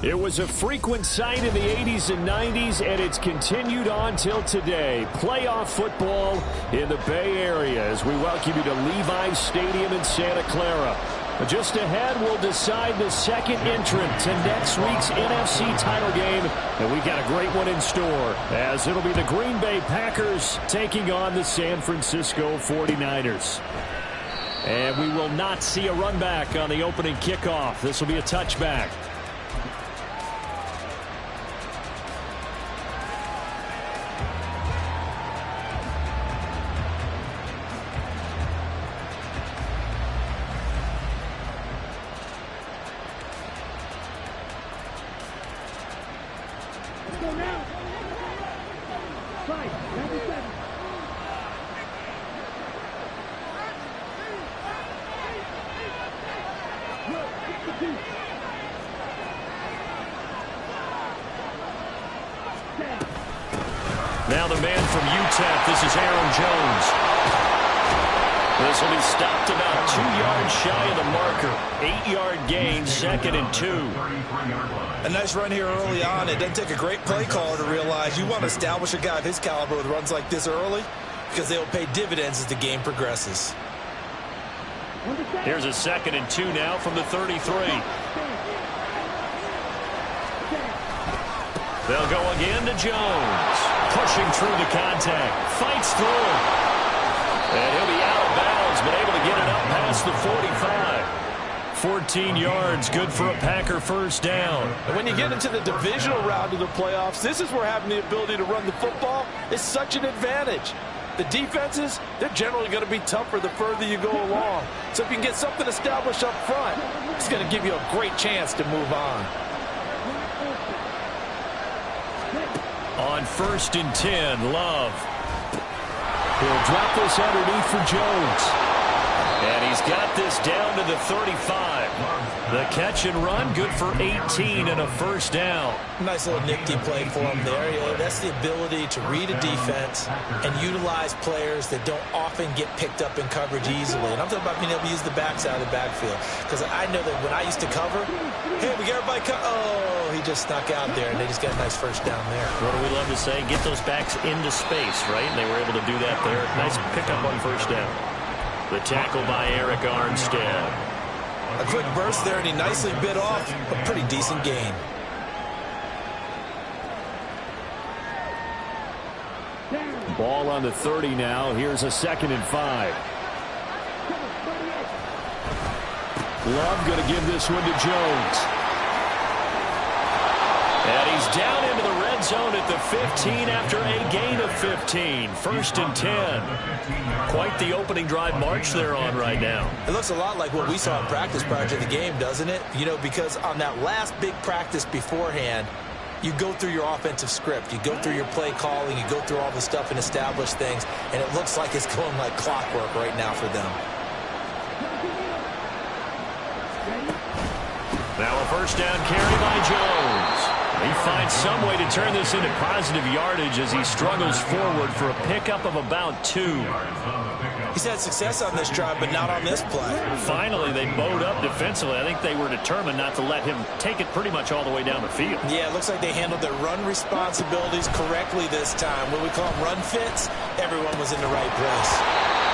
It was a frequent sight in the 80s and 90s, and it's continued on till today. Playoff football in the Bay Area as we welcome you to Levi's Stadium in Santa Clara. Just ahead, we'll decide the second entrant to next week's NFC title game, and we got a great one in store, as it'll be the Green Bay Packers taking on the San Francisco 49ers. And we will not see a run back on the opening kickoff. This will be a touchback. Now the man from UTEP, this is Aaron Jones. This will be stopped about 2 yards shy of the marker. 8-yard gain, 2nd and 2. A nice run here early on. It doesn't take a great play caller to realize you want to establish a guy of his caliber with runs like this early, because they'll pay dividends as the game progresses. Here's a 2nd and 2 now from the 33. They'll go again to Jones. Pushing through the contact. Fights through. And he'll be out of bounds, but able to get it up past the 45. 14 yards, good for a Packer first down. And when you get into the divisional round of the playoffs, this is where having the ability to run the football is such an advantage. The defenses, they're generally going to be tougher the further you go along. So if you can get something established up front, it's going to give you a great chance to move on. On 1st and 10, Love. He'll drop this underneath for Jones. And he's got this down to the 35. The catch and run, good for 18 and a first down. Nice little nifty play for him there. Yeah, that's the ability to read a defense and utilize players that don't often get picked up in coverage easily. And I'm talking about being able to use the backside of the backfield. Because I know that when I used to cover, hey, we got everybody oh, he just snuck out there, and they just got a nice first down there. What do we love to say? Get those backs into space, right? And they were able to do that there. Nice pickup on first down. The tackle by Eric Armstead. A quick burst there, and he nicely bit off a pretty decent gain. Ball on the 30 now. Here's a 2nd and 5. Love going to give this one to Jones. And he's down into the red zone at the 15 after a gain of 15. 1st and 10. Quite the opening drive march they're on right now. It looks a lot like what we saw in practice prior to the game, doesn't it? You know, because on that last big practice beforehand, you go through your offensive script. You go through your play calling. You go through all the stuff and establish things. And it looks like it's going like clockwork right now for them. Now a first down carry by Jones. He finds some way to turn this into positive yardage as he struggles forward for a pickup of about 2. He's had success on this drive, but not on this play. Finally, they bowed up defensively. I think they were determined not to let him take it pretty much all the way down the field. Yeah, it looks like they handled their run responsibilities correctly this time. When we call them run fits, everyone was in the right place.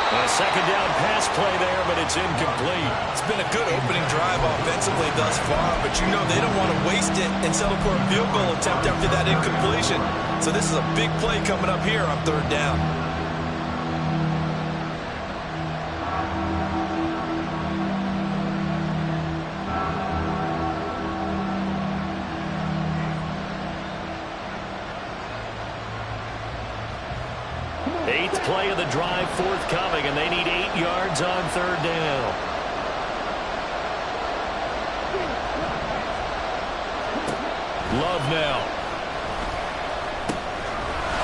A second down pass play there, but it's incomplete. It's been a good opening drive offensively thus far, but you know they don't want to waste it and settle for a field goal attempt after that incompletion. So this is a big play coming up here on 3rd down. Eighth play of the drive forthcoming, and they need 8 yards on 3rd down. Love now.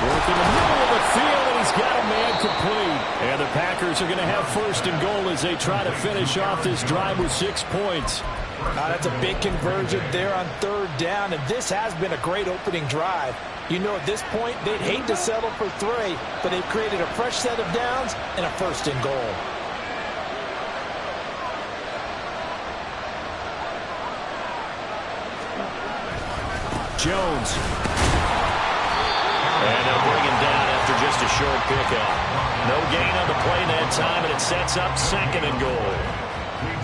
Work in the middle of the field, and he's got a man complete. And the Packers are going to have 1st and goal as they try to finish off this drive with 6 points. That's a big conversion there on 3rd down, and this has been a great opening drive. You know, at this point, they'd hate to settle for 3, but they've created a fresh set of downs and a 1st and goal. Jones. And they'll bring him down after just a short pickup. No gain on the play that time, and it sets up 2nd and goal.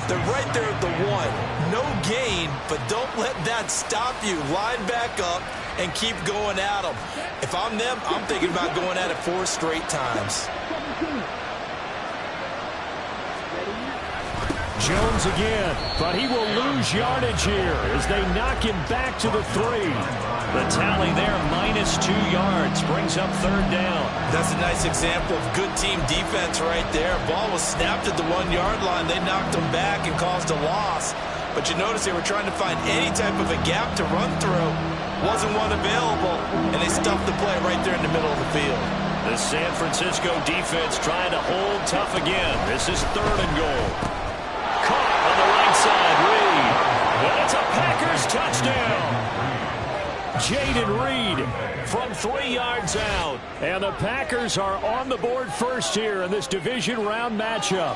They're right there at the 1. No gain, but don't let that stop you. Line back up and keep going at them. If I'm them, I'm thinking about going at it 4 straight times. Jones again, but he will lose yardage here as they knock him back to the 3. The tally there, -2 yards, brings up 3rd down. That's a nice example of good team defense right there. Ball was snapped at the 1-yard line. They knocked him back and caused a loss. But you notice they were trying to find any type of a gap to run through. Wasn't one available, and they stuffed the play right there in the middle of the field. The San Francisco defense trying to hold tough again. This is 3rd and goal. Caught on the right side, Reed. And it's a Packers touchdown. Jaden Reed from 3 yards out. And the Packers are on the board first here in this division round matchup.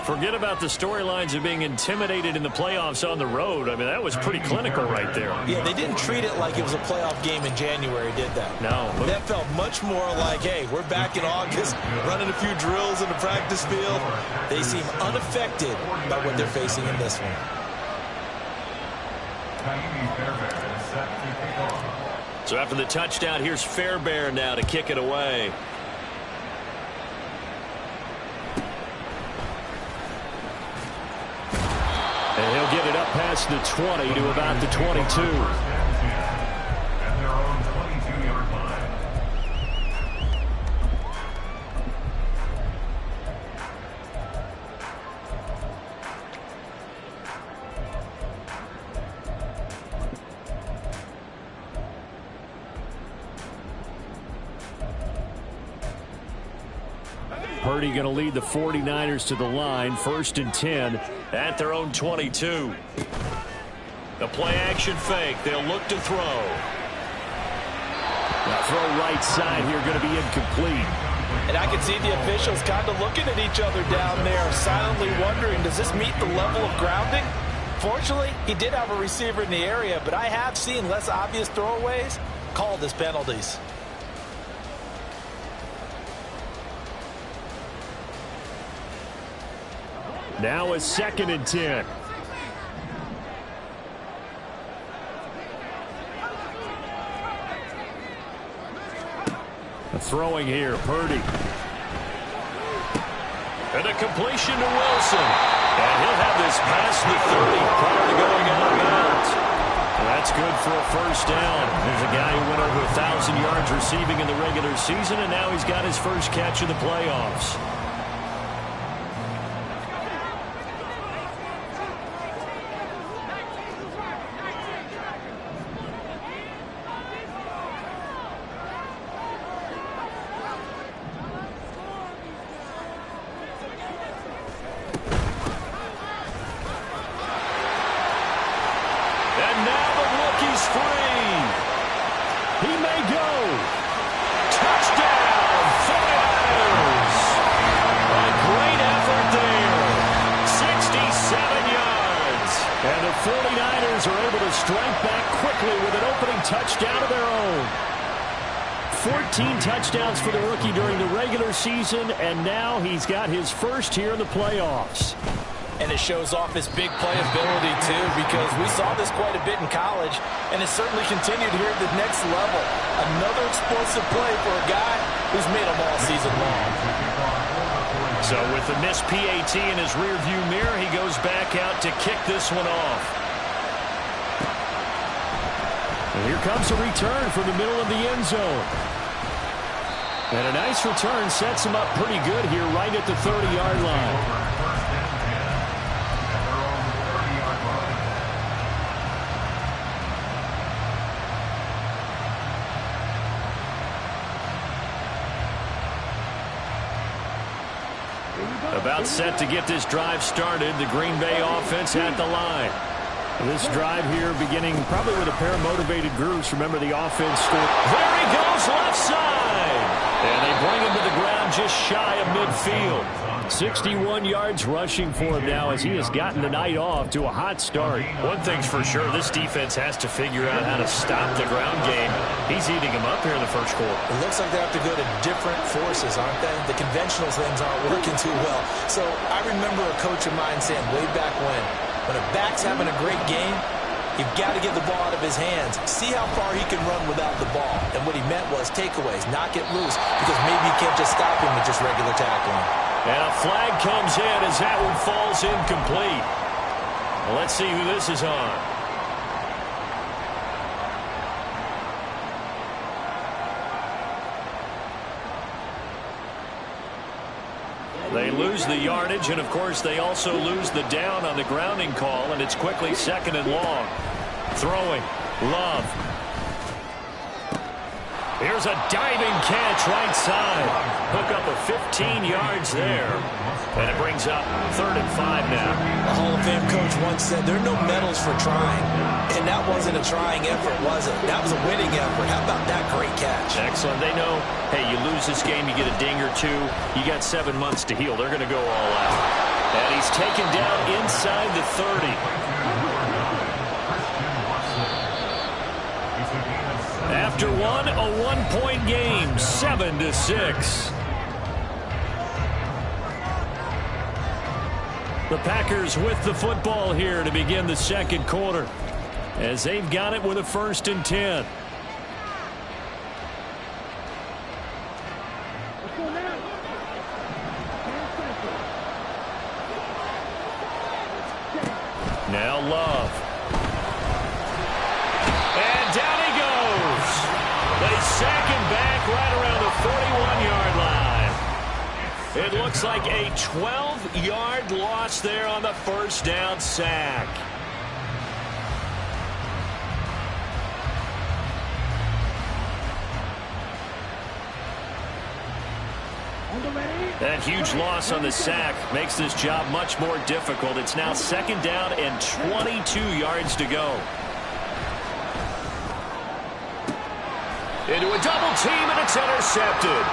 Forget about the storylines of being intimidated in the playoffs on the road. I mean, that was pretty clinical right there. Yeah, they didn't treat it like it was a playoff game in January, did they? No. That felt much more like, hey, we're back in August, running a few drills in the practice field. They seem unaffected by what they're facing in this one. So after the touchdown, here's Fairbairn now to kick it away. And he'll get it up past the 20 to about the 22. Purdy going to lead the 49ers to the line, 1st and 10 at their own 22. The play action fake. They'll look to throw. Now throw right side here going to be incomplete. And I can see the officials kind of looking at each other down there, silently wondering, does this meet the level of grounding? Fortunately, he did have a receiver in the area, but I have seen less obvious throwaways called as penalties. Now a 2nd and 10. Throwing here, Purdy. And a completion to Wilson. And he'll have this past the 30 prior to going out of bounds. Well, that's good for a 1st down. There's a guy who went over 1,000 yards receiving in the regular season, and now he's got his first catch in the playoffs. Touchdown of their own. 14 touchdowns for the rookie during the regular season, and now he's got his first here in the playoffs. And it shows off his big playability, too, because we saw this quite a bit in college, and it certainly continued here at the next level. Another explosive play for a guy who's made them all season long. So with the missed PAT in his rearview mirror, he goes back out to kick this one off. And here comes a return from the middle of the end zone. And a nice return sets him up pretty good here right at the 30-yard line. About set to get this drive started, the Green Bay offense at the line. This drive here beginning probably with a pair of motivated groups. Remember the offense scored. There he goes left side. And they bring him to the ground just shy of midfield. 61 yards rushing for him now as he has gotten the night off to a hot start. One thing's for sure, this defense has to figure out how to stop the ground game. He's eating them up here in the first quarter. It looks like they have to go to different forces, aren't they? The conventional things aren't working too well. So I remember a coach of mine saying way back when a back's having a great game, you've got to get the ball out of his hands. See how far he can run without the ball. And what he meant was takeaways, knock it loose, because maybe you can't just stop him with just regular tackling. And a flag comes in as that one falls incomplete. Well, let's see who this is on. They lose the yardage, and of course they also lose the down on the grounding call, and it's quickly 2nd and long. Throwing, Love. Here's a diving catch right side. Hook up of 15 yards there. And it brings up 3rd and 5 now. A Hall of Fame coach once said there are no medals for trying. And that wasn't a trying effort, was it? That was a winning effort. How about that great catch? Excellent. They know, hey, you lose this game, you get a ding or two. You got 7 months to heal. They're going to go all out. And he's taken down inside the 30. After one, a 1-point game, 7-6. The Packers with the football here to begin the second quarter, as they've got it with a 1st and 10. Now Love. And down he goes. They sack him back right around the 41-yard line. It looks like a 12-yard loss there on the 1st down sack. That huge loss on the sack makes this job much more difficult. It's now 2nd down and 22 yards to go. Into a double team, and it's intercepted.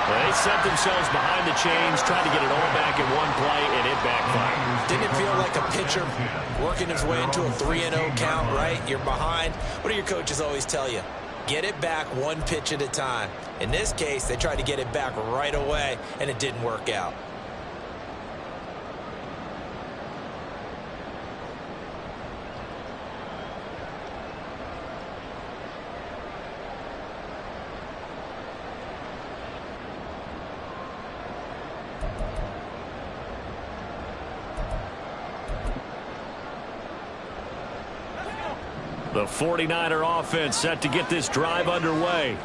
They set themselves behind the chains, tried to get it all back in one play, and it backfired. Didn't it feel like a pitcher working his way into a 3-0 count, right? You're behind. What do your coaches always tell you? Get it back one pitch at a time. In this case, they tried to get it back right away, and it didn't work out. The 49er offense set to get this drive underway.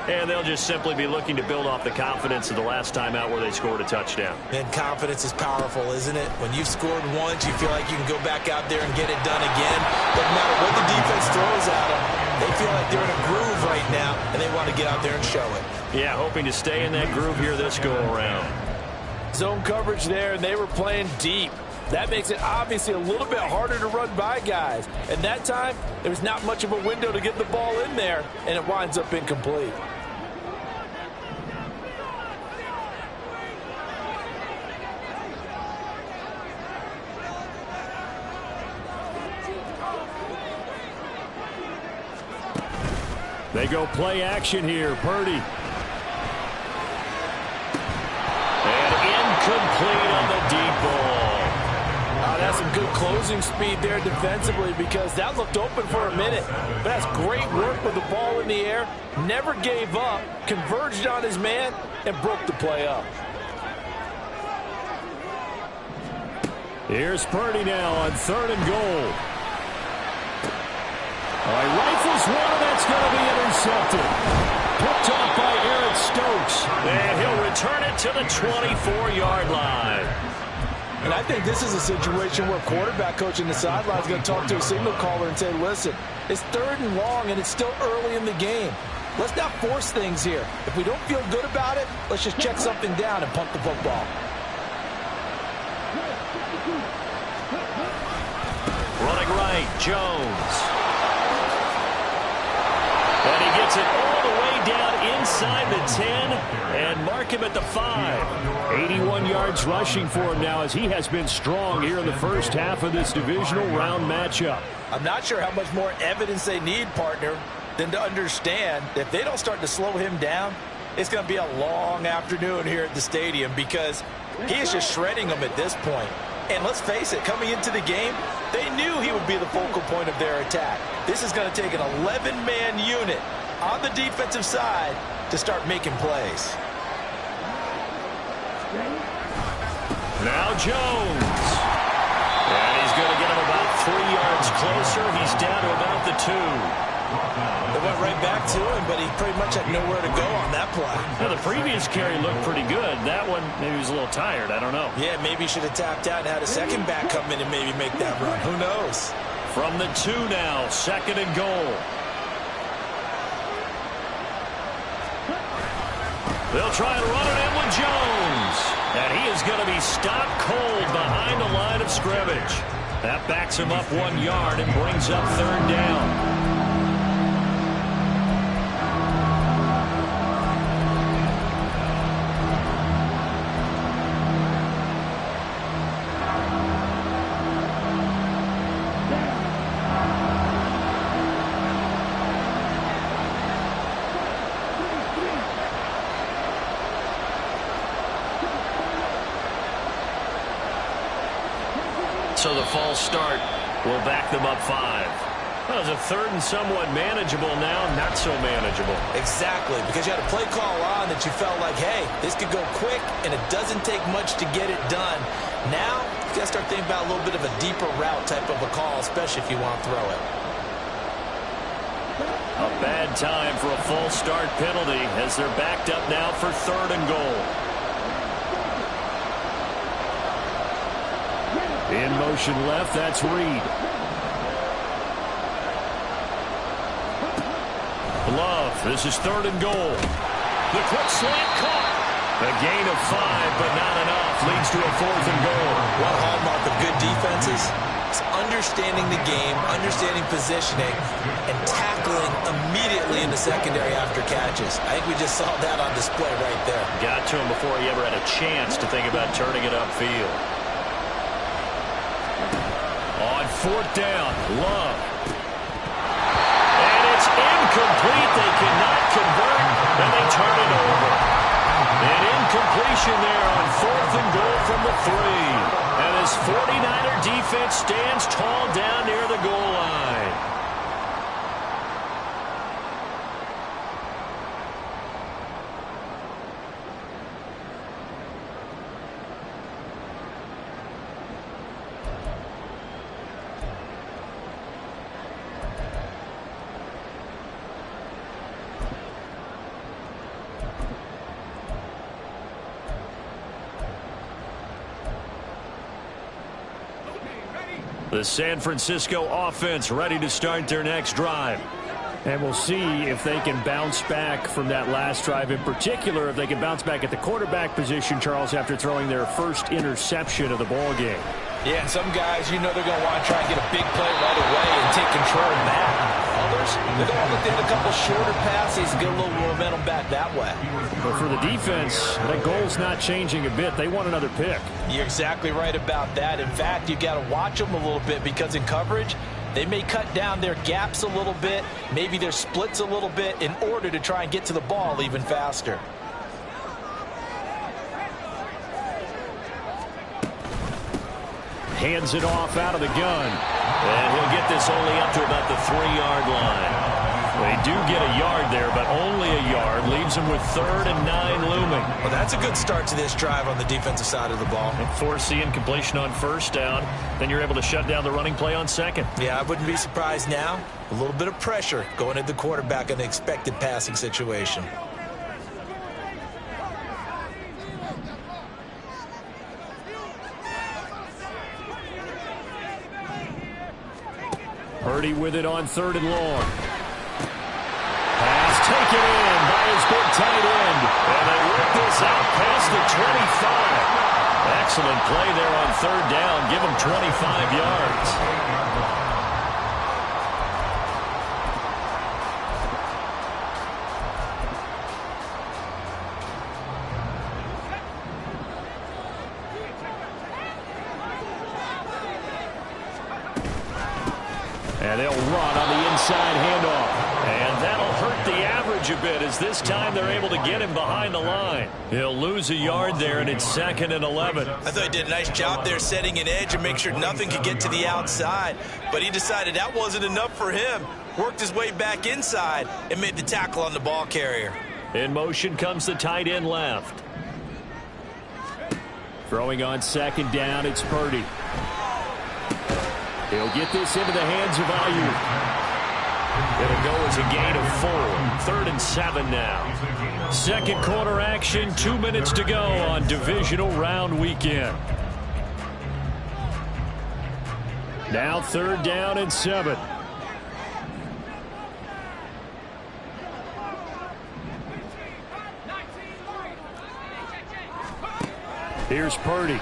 And they'll just simply be looking to build off the confidence of the last time out where they scored a touchdown. And confidence is powerful, isn't it? When you've scored once, you feel like you can go back out there and get it done again. Doesn't matter what the defense throws at them. They feel like they're in a groove right now, and they want to get out there and show it. Yeah, hoping to stay in that groove here this go-around. Zone coverage there, and they were playing deep. That makes it obviously a little bit harder to run by guys. And that time, there's not much of a window to get the ball in there, and it winds up incomplete. They go play action here. Purdy. And incomplete on the deep ball. That's some good closing speed there defensively, because that looked open for a minute. But that's great work with the ball in the air. Never gave up, converged on his man, and broke the play up. Here's Purdy now on 3rd and goal. All right, rifles one, and that's going to be intercepted. Picked off by Eric Stokes. And he'll return it to the 24-yard line. And I think this is a situation where quarterback coach in the sideline is going to talk to a signal caller and say, listen, it's 3rd and long, and it's still early in the game. Let's not force things here. If we don't feel good about it, let's just check something down and punt the football. Running right, Jones. And he gets it all the way down inside the 10 and mark him at the 5. 81 yards rushing for him now as he has been strong here in the first half of this divisional round matchup. I'm not sure how much more evidence they need, partner, than to understand that if they don't start to slow him down, it's going to be a long afternoon here at the stadium because he is just shredding them at this point. And let's face it, coming into the game, they knew he would be the focal point of their attack. This is going to take an 11-man unit on the defensive side to start making plays. Now Jones. And he's going to get him about 3 yards closer. He's down to about the 2. They went right back to him, but he pretty much had nowhere to go on that play. Well, the previous carry looked pretty good. That one, maybe he was a little tired. I don't know. Yeah, maybe he should have tapped out and had a second back come in and maybe make that run. Who knows? From the 2 now, 2nd and goal. They'll try and run it in with Jones. And he is going to be stopped cold behind the line of scrimmage. That backs him up 1 yard and brings up 3rd down. So the false start will back them up 5. Well, it was a 3rd and somewhat manageable now, not so manageable. Exactly, because you had a play call on that you felt like, hey, this could go quick, and it doesn't take much to get it done. Now, you got to start thinking about a little bit of a deeper route type of a call, especially if you want to throw it. A bad time for a false start penalty as they're backed up now for 3rd and goal. In motion left, that's Reed. Love, this is 3rd and goal. The quick slant caught. A gain of 5, but not enough. Leads to a 4th and goal. One hallmark of good defenses is understanding the game, understanding positioning, and tackling immediately in the secondary after catches. I think we just saw that on display right there. Got to him before he ever had a chance to think about turning it upfield. On 4th down, Love. And it's incomplete. They cannot convert, and they turn it over. An incompletion there on 4th and goal from the 3. And this 49er defense stands tall down near the goal line. The San Francisco offense ready to start their next drive. And we'll see if they can bounce back from that last drive. In particular, if they can bounce back at the quarterback position, Charles, after throwing their first interception of the ball game. Yeah, and some guys, you know they're going to want to try and get a big play right away and take control of that. Others, they're going to look at a couple shorter passes and get a little momentum back that way. But for the defense, that goal's not changing a bit. They want another pick. You're exactly right about that. In fact, you've got to watch them a little bit because in coverage, they may cut down their gaps a little bit, maybe their splits a little bit in order to try and get to the ball even faster. Hands it off out of the gun. And he'll get this only up to about the 3-yard line. They do get a yard there, but only a yard. Leaves them with 3rd and 9 looming. Well, that's a good start to this drive on the defensive side of the ball. And force the incompletion on 1st down. Then you're able to shut down the running play on 2nd. Yeah, I wouldn't be surprised now. A little bit of pressure going at the quarterback in the expected passing situation. Purdy with it on 3rd and long. Pass taken in by his big tight end. And they work this out past the 25. Excellent play there on 3rd down. Give him 25 yards. And they'll run on the inside handoff. And that'll hurt the average a bit as this time they're able to get him behind the line. He'll lose a yard there, and it's 2nd and 11. I thought he did a nice job there setting an edge and make sure nothing could get to the outside. But he decided that wasn't enough for him. Worked his way back inside and made the tackle on the ball carrier. In motion comes the tight end left. Throwing on 2nd down, it's Purdy. He'll get this into the hands of Ayuk. It'll go as a gain of 4. 3rd and 7 now. Second quarter action, 2 minutes to go on divisional round weekend. Now 3rd down and 7. Here's Purdy.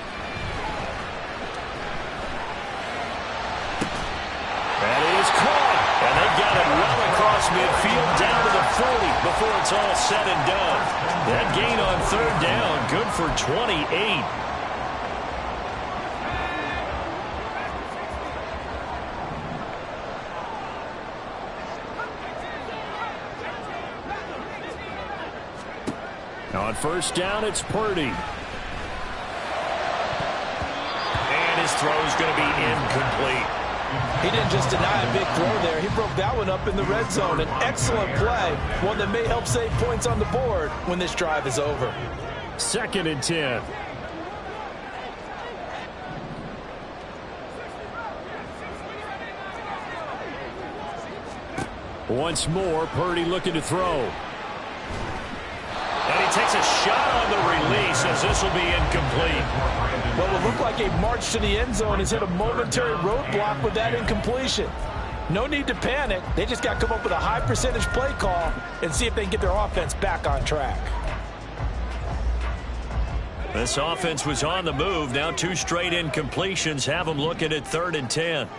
That is caught. And they got it well across midfield down to the 40 before it's all said and done. That gain on 3rd down, good for 28. On 1st down, it's Purdy. His throw is going to be incomplete. He didn't just deny a big throw there. He broke that one up in the red zone. An excellent play, one that may help save points on the board when this drive is over. 2nd and 10. Once more, Purdy looking to throw. And he takes a shot on the release as this will be incomplete. What would look like a march to the end zone has hit a momentary roadblock with that incompletion. No need to panic. They just got to come up with a high percentage play call and see if they can get their offense back on track. This offense was on the move. Now 2 straight incompletions have them looking at 3rd and 10.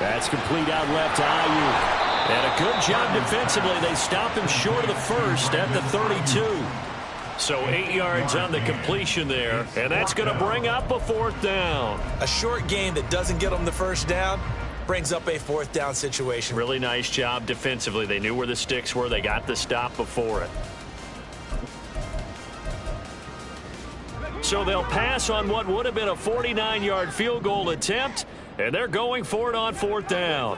That's complete out left to Ayuk. And a good job defensively. They stop him short of the 1st at the 32. So 8 yards on the completion there. And that's going to bring up a 4th down. A short gain that doesn't get them the 1st down brings up a 4th down situation. Really nice job defensively. They knew where the sticks were. They got the stop before it. So they'll pass on what would have been a 49-yard field goal attempt. And they're going for it on 4th down.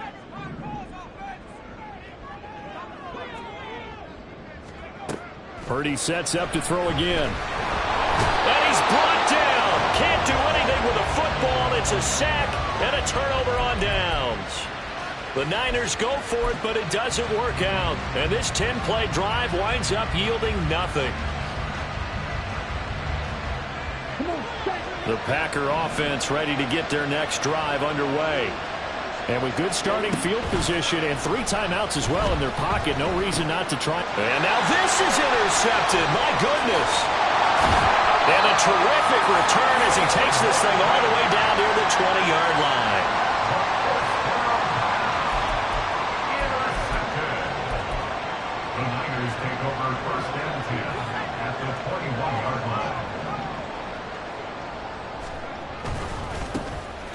Purdy sets up to throw again. And he's brought down. Can't do anything with a football. It's a sack and a turnover on downs. The Niners go for it, but it doesn't work out. And this 10-play drive winds up yielding nothing. The Packer offense ready to get their next drive underway. And with good starting field position and 3 timeouts as well in their pocket, no reason not to try. And now this is intercepted. My goodness. And a terrific return as he takes this thing all the way down near the 20-yard line. The Niners take over 1st and 10 at the 21-yard line.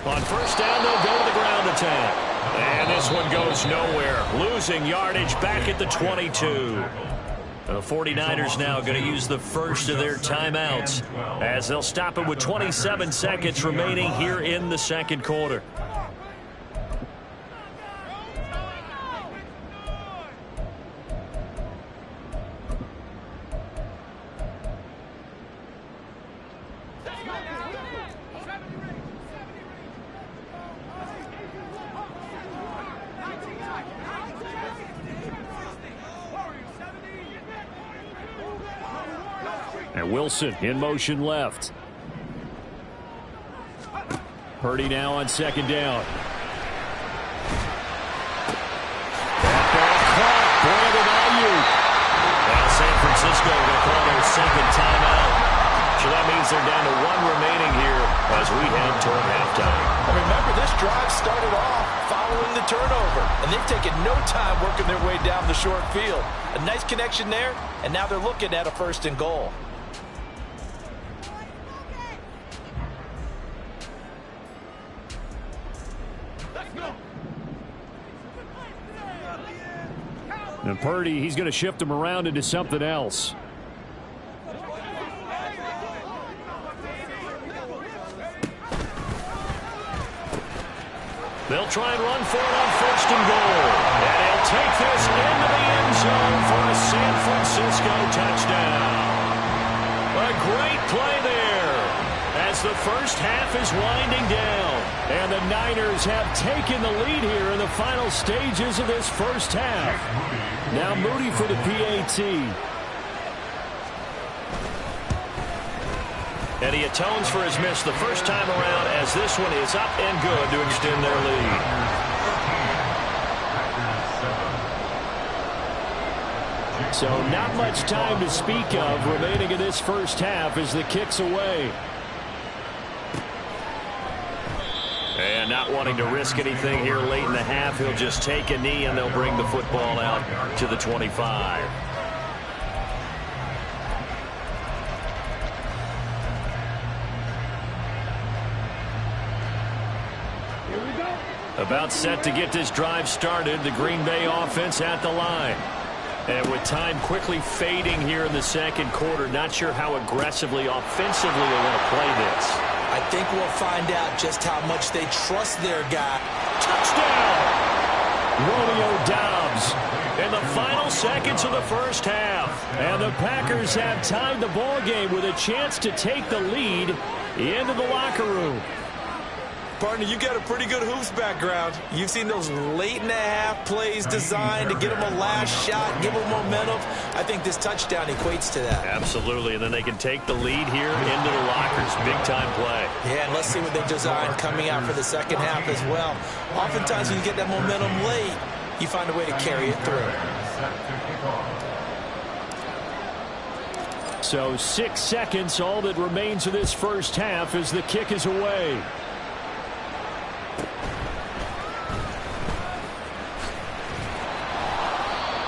On 1st down, they'll go to the ground attack. And this one goes nowhere. Losing yardage back at the 22. The 49ers now going to use the first of their timeouts as they'll stop it with 27 seconds remaining here in the 2nd quarter. And Wilson in motion left. Purdy now on 2nd down. That ball caught. Brandon Ayuk. Now San Francisco will call their 2nd timeout. So that means they're down to 1 remaining here as we head toward halftime. Remember, this drive started off following the turnover, and they've taken no time working their way down the short field. A nice connection there, and now they're looking at a 1st and goal. And Purdy, he's going to shift him around into something else. They'll try and run for it on 1st and goal. And he'll take this into the end zone for a San Francisco touchdown. A great play there as the first half is winding down. And the Niners have taken the lead here in the final stages of this first half. Now Moody for the PAT. And he atones for his miss the first time around as this one is up and good to extend their lead. So not much time to speak of remaining in this first half as the kick's away. And not wanting to risk anything here late in the half, he'll just take a knee and they'll bring the football out to the 25. About set to get this drive started, the Green Bay offense at the line. And with time quickly fading here in the second quarter, not sure how aggressively, offensively they want to play this. I think we'll find out just how much they trust their guy. Touchdown! Romeo Doubs in the final seconds of the first half. And the Packers have tied the ball game with a chance to take the lead into the locker room. Partner, you got a pretty good hoops background. You've seen those late-in-the-half plays designed to get them a last shot, give them momentum. I think this touchdown equates to that. Absolutely, and then they can take the lead here into the lockers. Big-time play. Yeah, and let's see what they design coming out for the second half as well. Oftentimes when you get that momentum late, you find a way to carry it through. So 6 seconds, all that remains of this first half as the kick is away.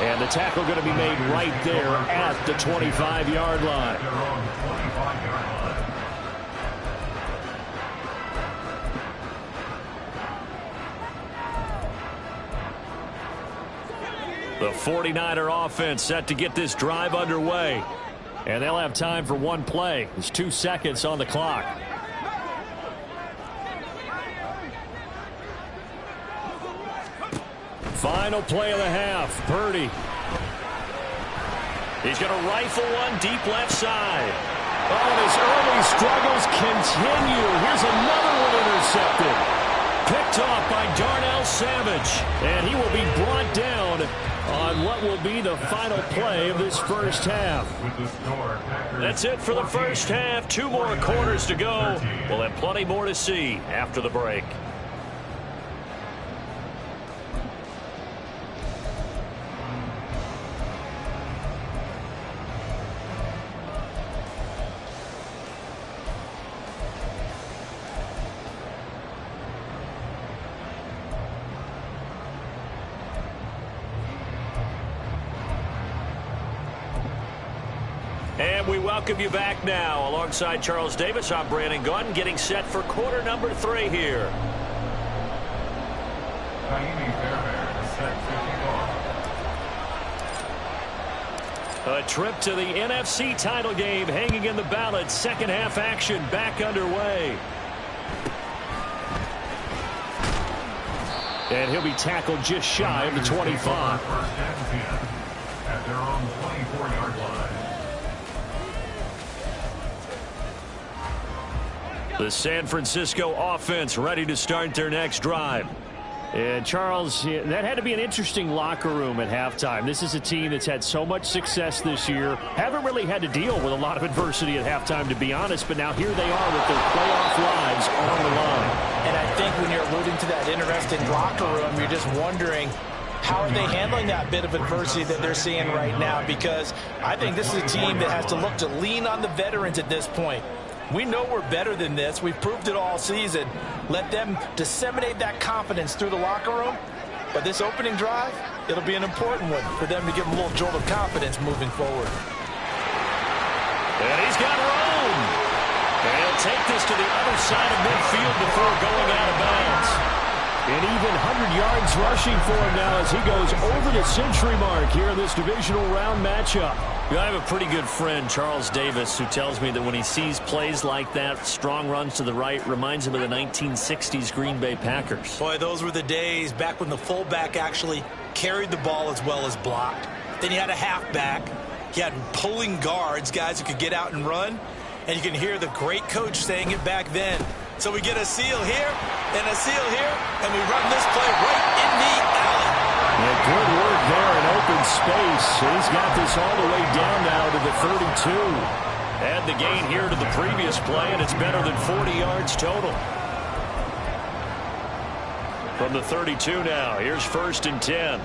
And the tackle going to be made right there at the 25-yard line. The 49er offense set to get this drive underway. And they'll have time for one play. There's 2 seconds on the clock. Final play of the half. Purdy. He's going to rifle one deep left side. Oh, and his early struggles continue. Here's another one intercepted. Picked off by Darnell Savage. And he will be brought down on what will be the final play of this first half. That's it for the first half. 2 more quarters to go. We'll have plenty more to see after the break. And we welcome you back now. Alongside Charles Davis, I'm Brandon Gunn, getting set for quarter number 3 here. A trip to the NFC title game hanging in the balance. Second half action back underway. And he'll be tackled just shy of the 25. At their own 24-yard line. The San Francisco offense ready to start their next drive. And Charles, that had to be an interesting locker room at halftime. This is a team that's had so much success this year. Haven't really had to deal with a lot of adversity at halftime, to be honest. But now here they are with their playoff lives on the line. And I think when you're alluding to that interesting locker room, you're just wondering, how are they handling that bit of adversity that they're seeing right now? Because I think this is a team that has to look to lean on the veterans at this point. We know we're better than this. We've proved it all season. Let them disseminate that confidence through the locker room. But this opening drive, it'll be an important one for them to give them a little jolt of confidence moving forward. And he's got room. And he'll take this to the other side of midfield before going out of bounds. An even 100 yards rushing for him now as he goes over the century mark here in this divisional round matchup. I have a pretty good friend, Charles Davis, who tells me that when he sees plays like that, strong runs to the right, reminds him of the 1960s Green Bay Packers. Boy, those were the days back when the fullback actually carried the ball as well as blocked. Then you had a halfback. You had pulling guards, guys who could get out and run. And you can hear the great coach saying it back then. So we get a seal here and a seal here, and we run this play right in the alley. Yeah, good work there in open space. He's got this all the way down now to the 32. Add the gain here to the previous play, and it's better than 40 yards total. From the 32 now, here's 1st and 10.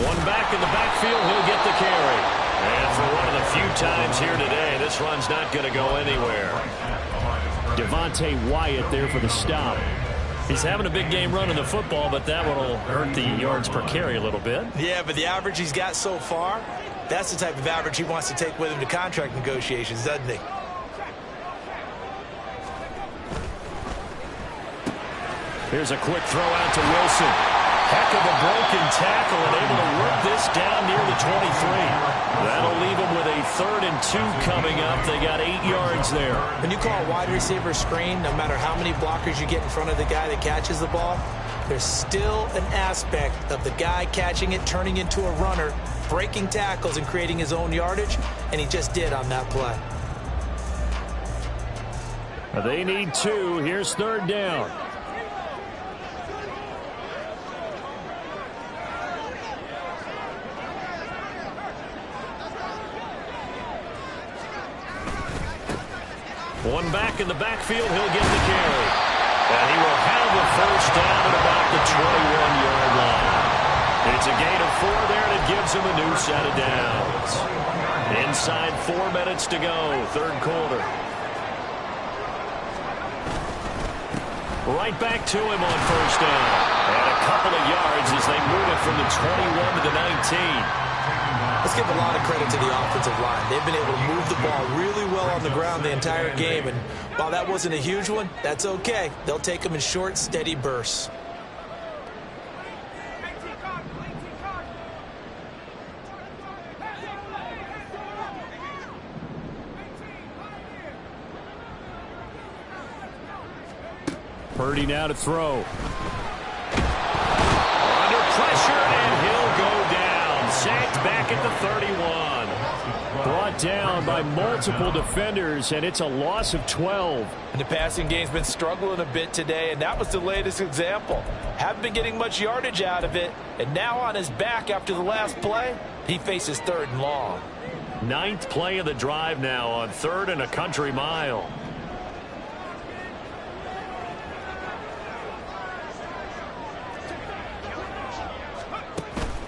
One back in the backfield, he'll get the carry. And for one of the few times here today, this run's not going to go anywhere. Devontae Wyatt there for the stop. He's having a big game running the football, but that will hurt the yards per carry a little bit. Yeah, but the average he's got so far, that's the type of average he wants to take with him to contract negotiations, doesn't he? Here's a quick throw out to Wilson. Heck of a broken tackle and able to work this down near the 23. That'll leave him with a 3rd and 2 coming up. They got 8 yards there. When you call a wide receiver screen, no matter how many blockers you get in front of the guy that catches the ball, there's still an aspect of the guy catching it, turning into a runner, breaking tackles and creating his own yardage, and he just did on that play. They need 2. Here's 3rd down. One back in the backfield, he'll get the carry. And he will have a 1st down at about the 21-yard line. It's a gain of 4 there, and it gives him a new set of downs. Inside 4 minutes to go, 3rd quarter. Right back to him on 1st down. And a couple of yards as they move it from the 21 to the 19. Let's give a lot of credit to the offensive line. They've been able to move the ball really well on the ground the entire game. And while that wasn't a huge one, that's okay. They'll take them in short, steady bursts. Purdy now to throw. Under pressure, and he'll go down. Sacked back at the 31. Brought down by multiple defenders, and it's a loss of 12. And the passing game's been struggling a bit today, and that was the latest example. Haven't been getting much yardage out of it, and now on his back after the last play, he faces 3rd and long. 9th play of the drive now on 3rd and a country mile.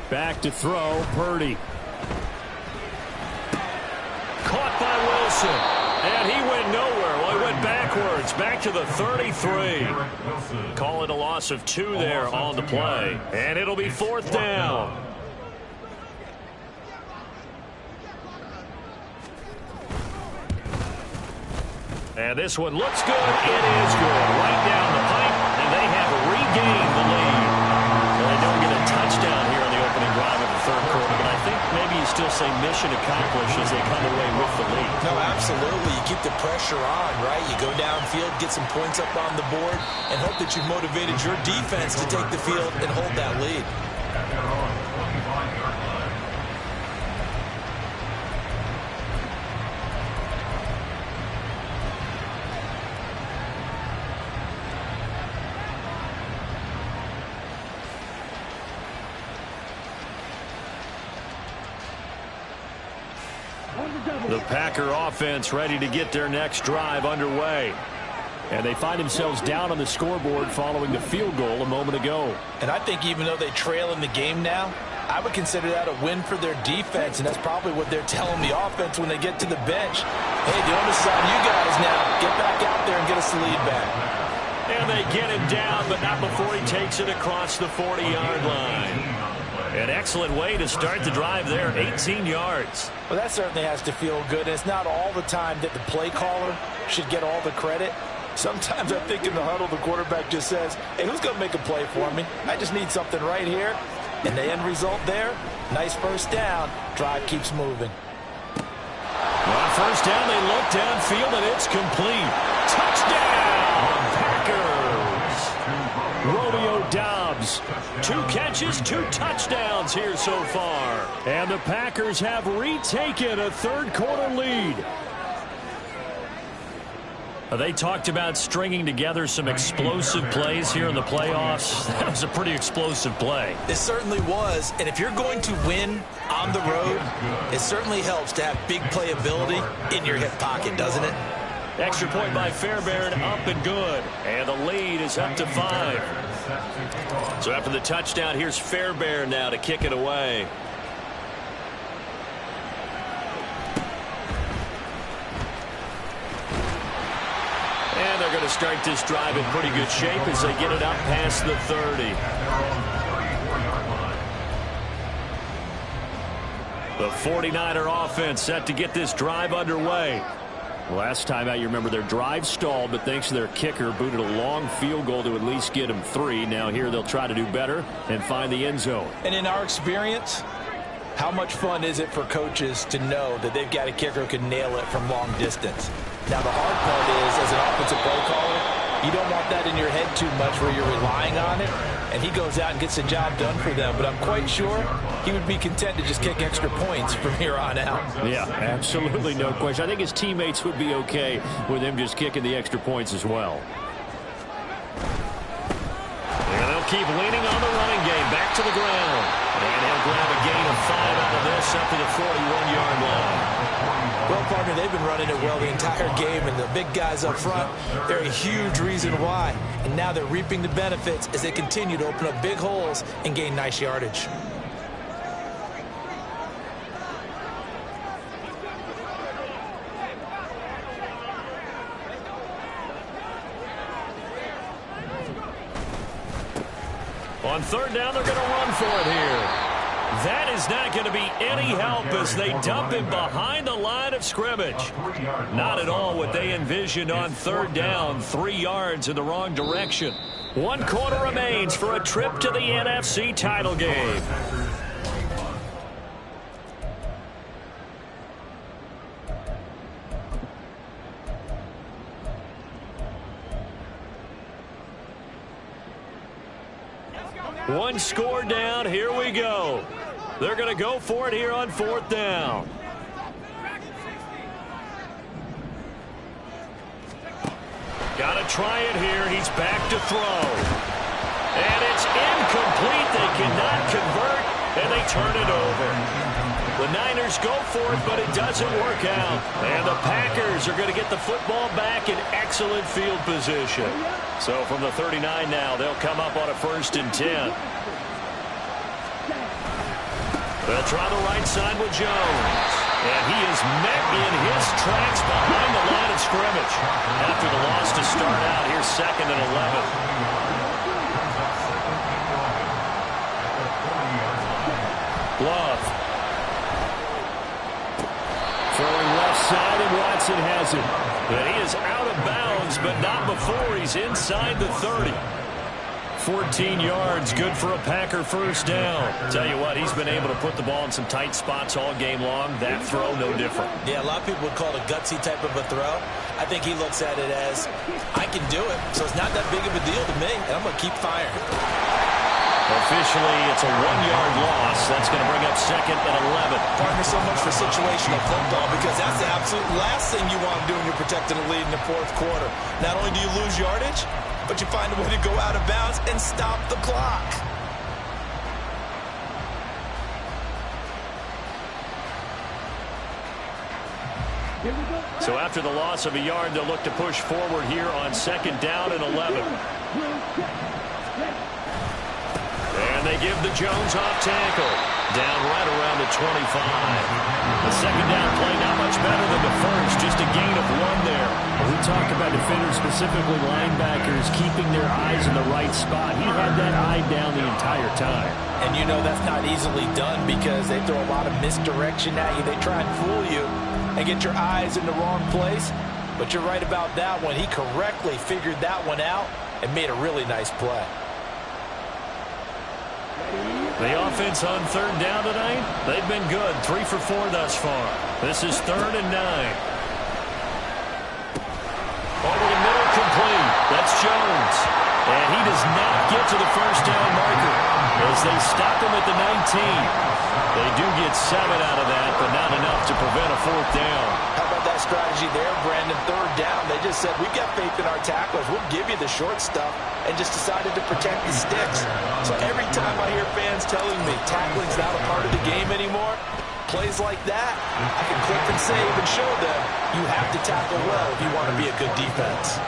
Back to throw, Purdy. Caught by Wilson. And he went nowhere. Well, he went backwards. Back to the 33. Call it a loss of 2 there on the play. And it'll be 4th down. And this one looks good. It is good. Right down the pipe. And they have regained the lead. Well, they don't get a touchdown here on the opening drive of the 3rd quarter, but I think maybe you still say mission accomplished as they come away with the lead. No, absolutely. You keep the pressure on, right? You go downfield, get some points up on the board, and hope that you've motivated your defense to take the field and hold that lead. The Packer offense ready to get their next drive underway. And they find themselves down on the scoreboard following the field goal a moment ago. And I think even though they trail in the game now, I would consider that a win for their defense, and that's probably what they're telling the offense when they get to the bench. Hey, the onus is on you guys now. Get back out there and get us the lead back. And they get him down, but not before he takes it across the 40-yard line. An excellent way to start the drive there, 18 yards. Well, that certainly has to feel good. And it's not all the time that the play caller should get all the credit. Sometimes I think in the huddle, the quarterback just says, hey, who's going to make a play for me? I just need something right here. And the end result there, nice first down. Drive keeps moving. On first down, they look downfield, and it's complete. Touchdown, Packers. Romeo Doubs, 2 catches, 2 touchdowns here so far. And the Packers have retaken a third-quarter lead. They talked about stringing together some explosive plays here in the playoffs. That was a pretty explosive play. It certainly was. And if you're going to win on the road, it certainly helps to have big playability in your hip pocket, doesn't it? Extra point by Fairbairn, up and good. And the lead is up to 5. So after the touchdown, here's Fairbairn now to kick it away. And they're going to start this drive in pretty good shape as they get it up past the 30. The 49er offense set to get this drive underway. Last time out, you remember their drive stalled, but thanks to their kicker, booted a long field goal to at least get them 3. Now here they'll try to do better and find the end zone. And in our experience, how much fun is it for coaches to know that they've got a kicker who can nail it from long distance? Now, the hard part is, as an offensive play caller, you don't want that in your head too much where you're relying on it, and he goes out and gets the job done for them. But I'm quite sure he would be content to just kick extra points from here on out. Yeah, absolutely no question. I think his teammates would be okay with him just kicking the extra points as well. And they'll keep leaning on the running game. Back to the ground. And he'll grab a gain of 5 out of this up to the 41-yard line. Well, partner, they've been running it well the entire game, and the big guys up front, they're a huge reason why. And now they're reaping the benefits as they continue to open up big holes and gain nice yardage. On third down, they're going to run for it here. That is not going to be any help as they dump him behind the line of scrimmage. Not at all what they envisioned on third down. 3 yards in the wrong direction. 1 quarter remains for a trip to the NFC title game. One score down. Here we go. They're going to go for it here on fourth down. Got to try it here. He's back to throw. And it's incomplete. They cannot convert, and they turn it over. The Niners go for it, but it doesn't work out. And the Packers are going to get the football back in excellent field position. So from the 39 now, they'll come up on a 1st and 10. They'll try the right side with Jones. And he is met in his tracks behind the line of scrimmage. After the loss to start out, here's 2nd and 11. Love. Throwing left side, and Watson has it. And he is out of bounds, but not before he's inside the 30. 14 yards, good for a Packer first down. Tell you what, he's been able to put the ball in some tight spots all game long. That throw, no different. Yeah, a lot of people would call it a gutsy type of a throw. I think he looks at it as, I can do it, so it's not that big of a deal to me, and I'm going to keep firing. Officially, it's a 1-yard loss. That's going to bring up 2nd and 11. Partner, so much for situational football, because that's the absolute last thing you want to do when you're protecting a lead in the 4th quarter. Not only do you lose yardage, but you find a way to go out of bounds and stop the clock. So after the loss of a yard, they'll look to push forward here on 2nd down and 11. And they give the Jones off tackle. Down right around the 25. The second down play not much better than the first. Just a gain of 1 there. We talk about defenders, specifically linebackers, keeping their eyes in the right spot. He had that eye down the entire time. And you know that's not easily done because they throw a lot of misdirection at you. They try and fool you and get your eyes in the wrong place. But you're right about that one. He correctly figured that one out and made a really nice play. The offense on third down tonight, they've been good. 3 for 4 thus far. This is 3rd and 9. Over the middle, complete. That's Jones. And he does not get to the first down marker as they stop him at the 19. They do get 7 out of that, but not enough to prevent a 4th down. How about that strategy there, Brandon? 3rd down, they just said, we've got faith in our tacklers. We'll give you the short stuff, and just decided to protect the sticks. So every time I hear fans telling me tackling's not a part of the game anymore, plays like that, I can click and save and show them you have to tackle well if you want to be a good defense.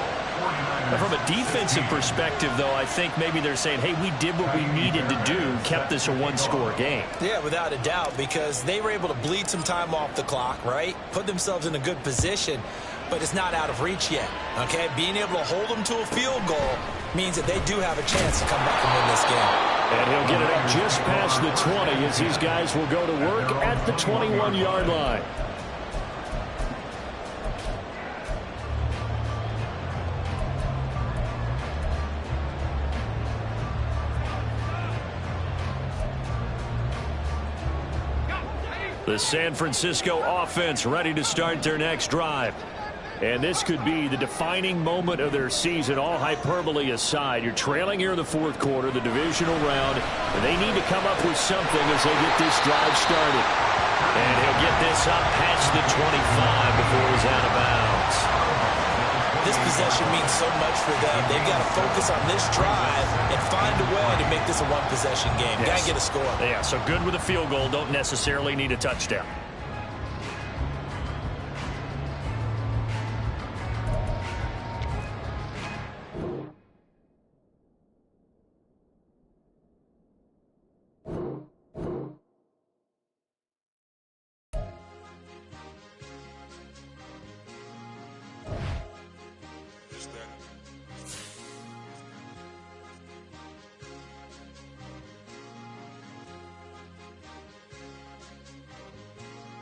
From a defensive perspective, though, I think maybe they're saying, hey, we did what we needed to do, kept this a 1-score game. Yeah, without a doubt, because they were able to bleed some time off the clock, right? Put themselves in a good position, but it's not out of reach yet, okay? Being able to hold them to a field goal means that they do have a chance to come back and win this game. And he'll get it up just past the 20 as these guys will go to work at the 21-yard line. The San Francisco offense ready to start their next drive. And this could be the defining moment of their season, all hyperbole aside. You're trailing here in the 4th quarter, the divisional round, and they need to come up with something as they get this drive started. And he'll get this up past the 25 before he's out of bounds. This possession means so much for them. They've got to focus on this drive and find a way to make this a one-possession game. Got to get a score. Yeah, so good with a field goal. Don't necessarily need a touchdown.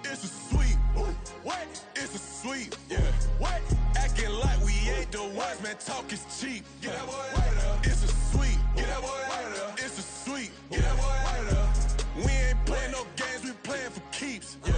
It's a sweep. What? It's a sweep. Yeah. What? Acting like we ain't the ones, man. Talk is cheap. Get that boy out of there. It's a sweep. Get that boy out of there. It's a sweep. Get that boy out of there. We ain't playing no games. We playing for keeps. Yeah.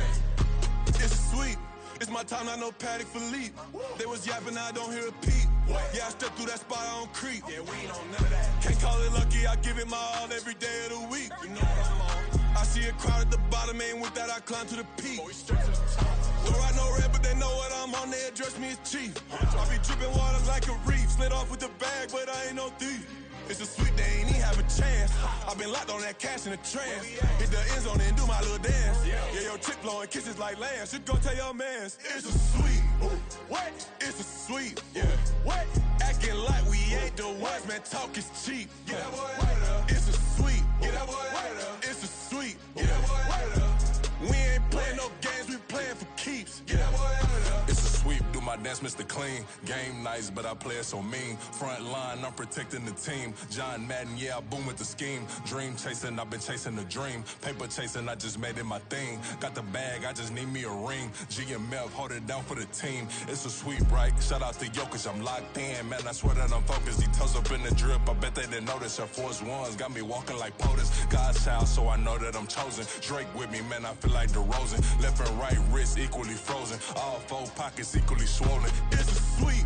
It's a sweep. It's my time, not no Paddock Philippe. They was yapping, I don't hear a peep. Yeah, I step through that spot, I don't creep. Yeah, we ain't on none of that. Can't call it lucky, I give it my all every day of the week. You know what I'm on. I see a crowd at the bottom, and with that I climb to the peak. Throw out no red, but they know what I'm on, they address me as chief. I be dripping water like a reef. Slid off with the bag, but I ain't no thief. It's a sweet, they ain't even have a chance. I been locked on that cash in a trance. Hit the end zone and do my little dance. Yeah, your chick blowing kisses like lambs. You go tell your mans. It's a sweet. What? It's a sweet. Yeah. What? Acting like we ain't the ones, man. Talk is cheap. Get that boy out of there. It's a sweet. Get that boy out of there. It's a sweet. Get that boy out of there. We ain't playing no games, we playing for keeps. Get that boy out of there. It's a sweep, do my dance, Mr. Clean. Game nice, but I play it so mean. Front line, I'm protecting the team. John Madden, yeah, I boom with the scheme. Dream chasing, I've been chasing the dream. Paper chasing, I just made it my thing. Got the bag, I just need me a ring. GMF, hold it down for the team. It's a sweep, right? Shout out to Jokic, I'm locked in. Man, I swear that I'm focused. He toes up in the drip, I bet they didn't notice. Air Force Ones got me walking like POTUS. God's child, so I know that I'm chosen. Drake with me, man, I feel like DeRozan. Left and right wrist equally frozen. All 4 pockets equally swollen. It's a sweep.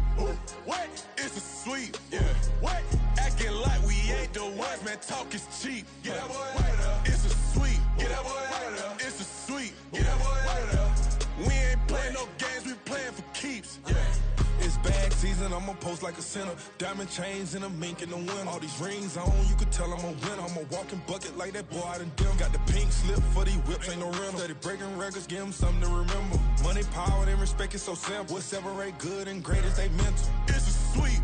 What? It's a sweep. Yeah. What? Acting like we ain't the ones, man. Talk is cheap. Get that boy out of there. It's a sweep. Get that boy out of there. It's a sweep. Get that boy out of there. We ain't playing no games, we playing for keeps. Yeah. It's bag season, I'ma post like a sinner. Diamond chains and a mink in the wind. All these rings on, you could tell I'm a winner. I'm a walking bucket like that boy out in dim. Got the pink slip for these whips, ain't no rental. Steady breaking records, give them something to remember. Money, power, and respect is so simple. What separate good and great is they mental. It's a sweep.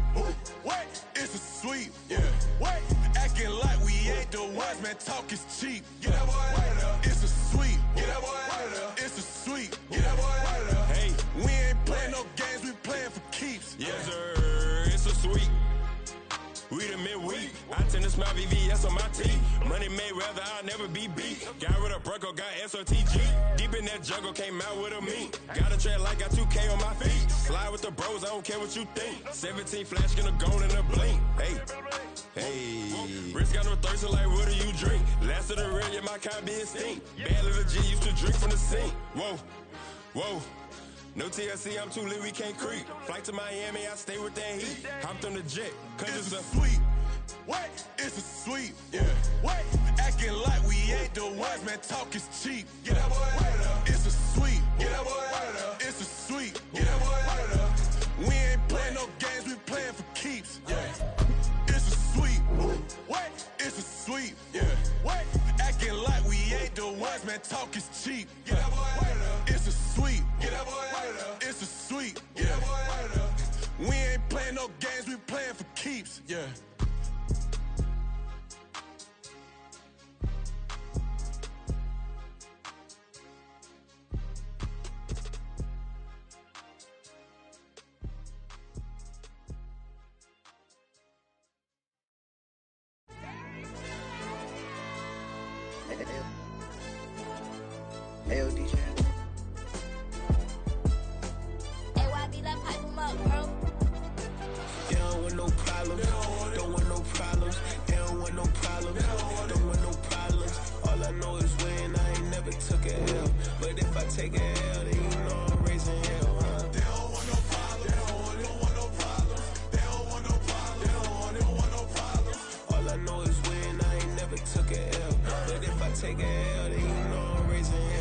What? It's a sweep. Yeah. What? Acting acting like we ain't the ones, man, talk is cheap. Get that boy out of there. It's a sweep. Get that boy out of there. It's a sweep. Get that boy out of there. Hey, we ain't playing no games, we playing for keeps. Yes, sir, it's a sweep. We the midweek. I tend to smile VVS on my teeth. Money made rather I'll never be beat. Got rid of Bronco, got SOTG. Deep in that jungle, came out with a meat. Got a track like got 2K on my feet. Slide with the bros, I don't care what you think. 17 flash gonna go in a blink. Hey, Rich got no thirst, like what do you drink? Last of the real, yeah, my kind be extinct. Bad little G used to drink from the sink. Whoa, whoa. No TLC, I'm too lit, we can't creep. Flight to Miami, I stay with that heat. Hopped on the jet, cause it's a sweep. What? It's a sweep. Yeah. What? Acting like we ain't the ones, man, talk is cheap. Get that boy out of there. It's a sweep. Get that boy out of there. It's a sweep. Get that boy out of there. We ain't playing no games, we playing for keeps. Yeah. It's a sweep. What? It's a sweep. Yeah. What? Acting like we ain't the ones, man, talk is cheap. Get that boy out of there. It's a sweep. Get that boy out of there. It's a sweep. Get that boy out of there. We ain't playing no games, we playing for keeps. Yeah. AOD channel. Hey, YB, let's pipe him up, bro. They don't want no problems. Don't want no problems. They don't want no problems. Don't want no problems. All I know is win. I ain't never took a L. But if I take a L, then you know I'm raising hell, huh? They don't want no problems. They don't want no problems. They don't want no problems. They don't want no problems. All I know is win. I ain't never took a L. But if I take a L, then you know I'm raising hell.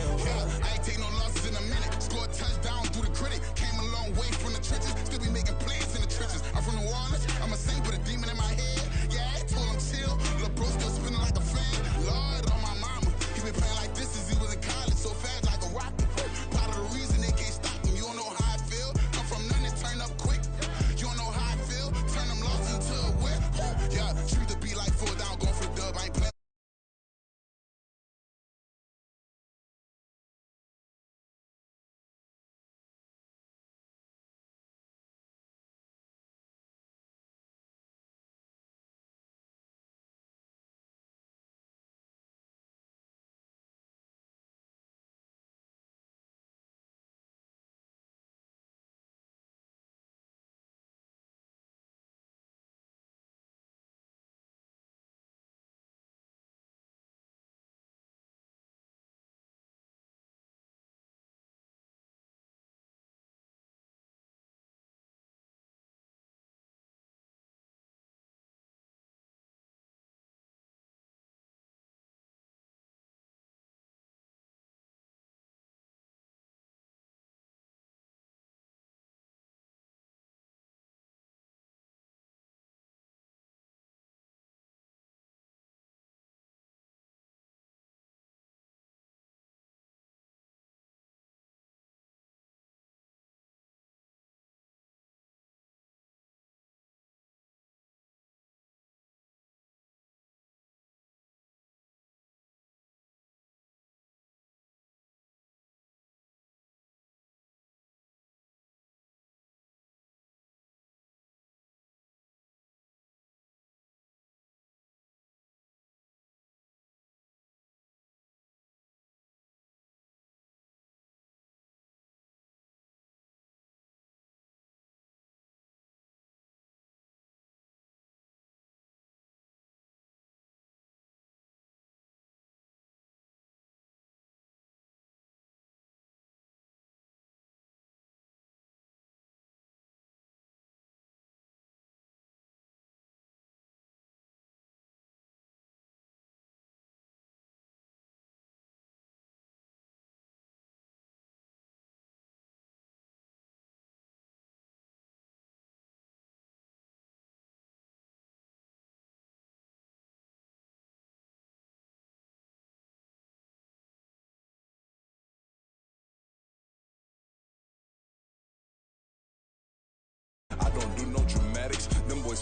I ain't take no losses in a minute. Scored touchdown through the critic. Came a long way from the trenches. Still be making plays in the trenches. I'm from New Orleans. I'm a saint with a demon in my head. Yeah, I told him chill. Lil' bro still spinning like a fan. Lord on my mama. He been playing like this since he was in college. So fast like a rocket. Part of the reason they can't stop him. You don't know how I feel. Come from nothing, turn up quick. You don't know how I feel. Turn them losses into a whip. Yeah, treat the beat like 4 down. Going for the dub. I ain't playing.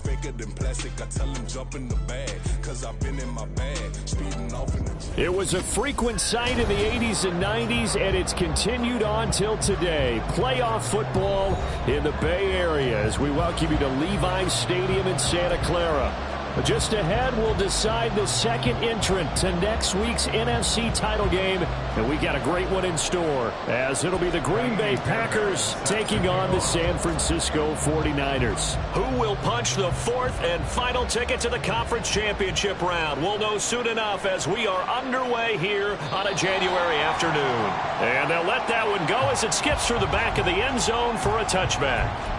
faker than plastic. I tell him jump in the bag, cause I've been in my bag, speeding off in the... It was a frequent sight in the 80s and 90s, and it's continued on till today. Playoff football in the Bay Area as we welcome you to Levi's Stadium in Santa Clara. Just ahead, we'll decide the second entrant to next week's NFC title game, and we got a great one in store, as it'll be the Green Bay Packers taking on the San Francisco 49ers. Who will punch the fourth and final ticket to the conference championship round? We'll know soon enough as we are underway here on a January afternoon. And they'll let that one go as it skips through the back of the end zone for a touchback.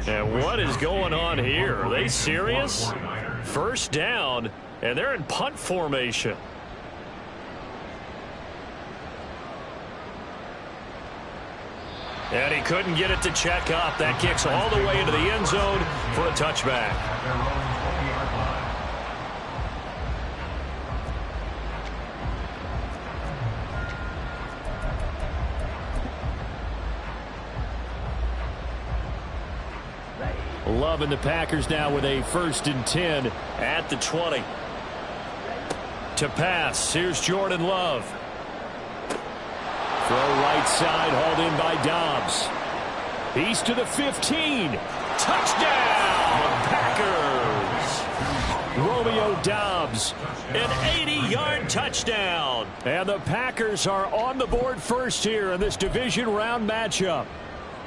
And what is going on here? Are they serious? First down, and they're in punt formation. And he couldn't get it to check up. That kicks all the way into the end zone for a touchback. 11, the Packers now with a 1st and 10 at the 20. To pass, here's Jordan Love. Throw right side, hauled in by Dobbs. He's to the 15. Touchdown, Packers! Romeo Dobbs, an 80-yard touchdown. And the Packers are on the board first here in this division round matchup.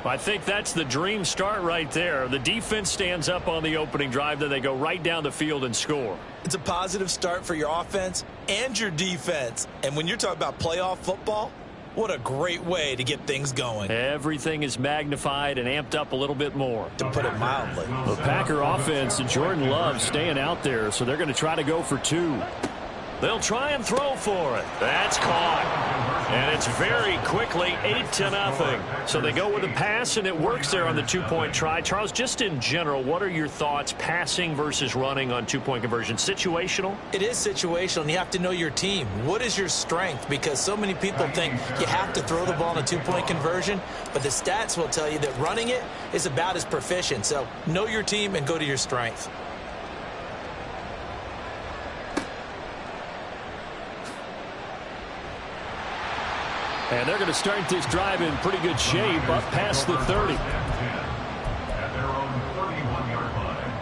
I think that's the dream start right there. The defense stands up on the opening drive, then they go right down the field and score. It's a positive start for your offense and your defense. And when you're talking about playoff football, what a great way to get things going. Everything is magnified and amped up a little bit more. To put it mildly. The Packer offense and Jordan Love staying out there, so they're going to try to go for 2. They'll try and throw for it. That's caught. And it's very quickly 8-0. So they go with a pass, and it works there on the 2-point try. Charles, just in general, what are your thoughts passing versus running on 2-point conversion? Situational? It is situational, and you have to know your team. What is your strength? Because so many people think you have to throw the ball in a 2-point conversion, but the stats will tell you that running it is about as proficient. So know your team and go to your strength. And they're going to start this drive in pretty good shape up past the 30. At their own 31-yard line.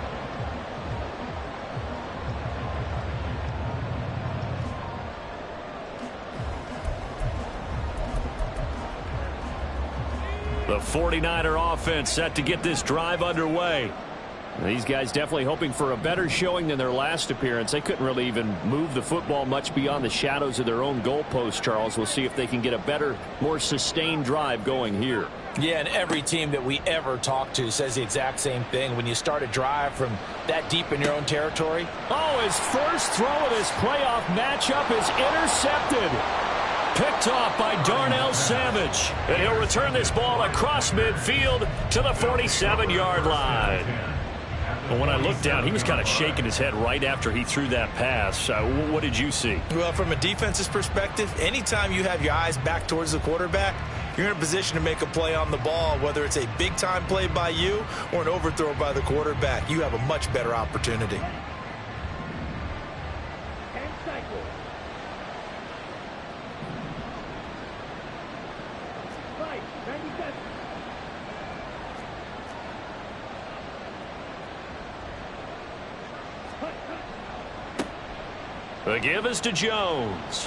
The 49er offense set to get this drive underway. These guys definitely hoping for a better showing than their last appearance. They couldn't really even move the football much beyond the shadows of their own goalpost, Charles. We'll see if they can get a better, more sustained drive going here. Yeah, and every team that we ever talk to says the exact same thing. When you start a drive from that deep in your own territory. Oh, his first throw of this playoff matchup is intercepted. Picked off by Darnell Savage. And he'll return this ball across midfield to the 47-yard line. But when I looked down, he was kind of shaking his head right after he threw that pass. What did you see? Well, from a defense's perspective, anytime you have your eyes back towards the quarterback, you're in a position to make a play on the ball, whether it's a big-time play by you or an overthrow by the quarterback. You have a much better opportunity. The give is to Jones.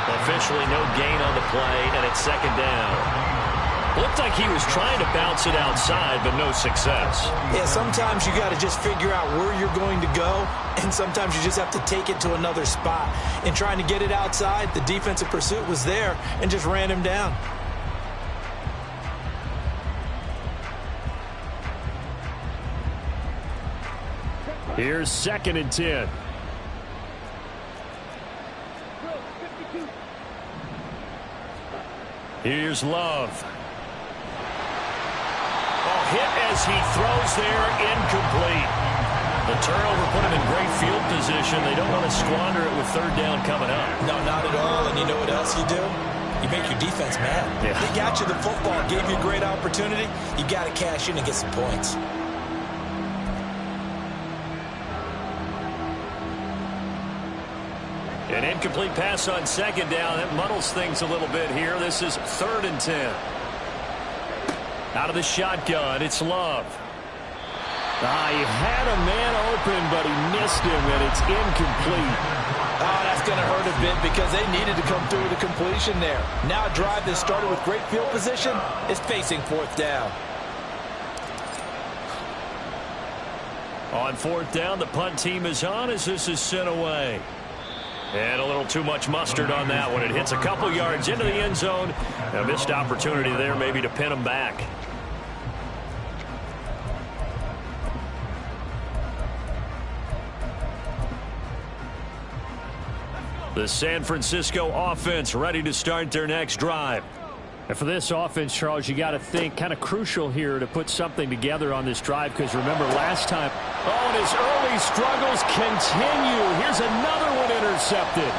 Officially no gain on the play, and it's 2nd down. Looked like he was trying to bounce it outside, but no success. Yeah, sometimes you got to just figure out where you're going to go, and sometimes you just have to take it to another spot. In trying to get it outside, the defensive pursuit was there and just ran him down. Here's 2nd and 10. Here's Love. Oh, hit as he throws there, incomplete. The turnover put him in great field position. They don't want to squander it with third down coming up. No, not at all. And you know what else you do? You make your defense mad. Yeah. They got you the football, gave you a great opportunity. You got to cash in and get some points. An incomplete pass on second down. That muddles things a little bit here. This is 3rd and 10. Out of the shotgun, it's Love. He had a man open, but he missed him, and it's incomplete. Oh, that's going to hurt a bit because they needed to come through with a completion there. Now a drive that started with great field position is facing 4th down. On 4th down, the punt team is on as this is sent away. And a little too much mustard on that one. It hits a couple yards into the end zone. A missed opportunity there maybe to pin them back. The San Francisco offense ready to start their next drive. And for this offense, Charles, you got to think kind of crucial here to put something together on this drive, because remember last time, and his early struggles continue. Here's another one intercepted.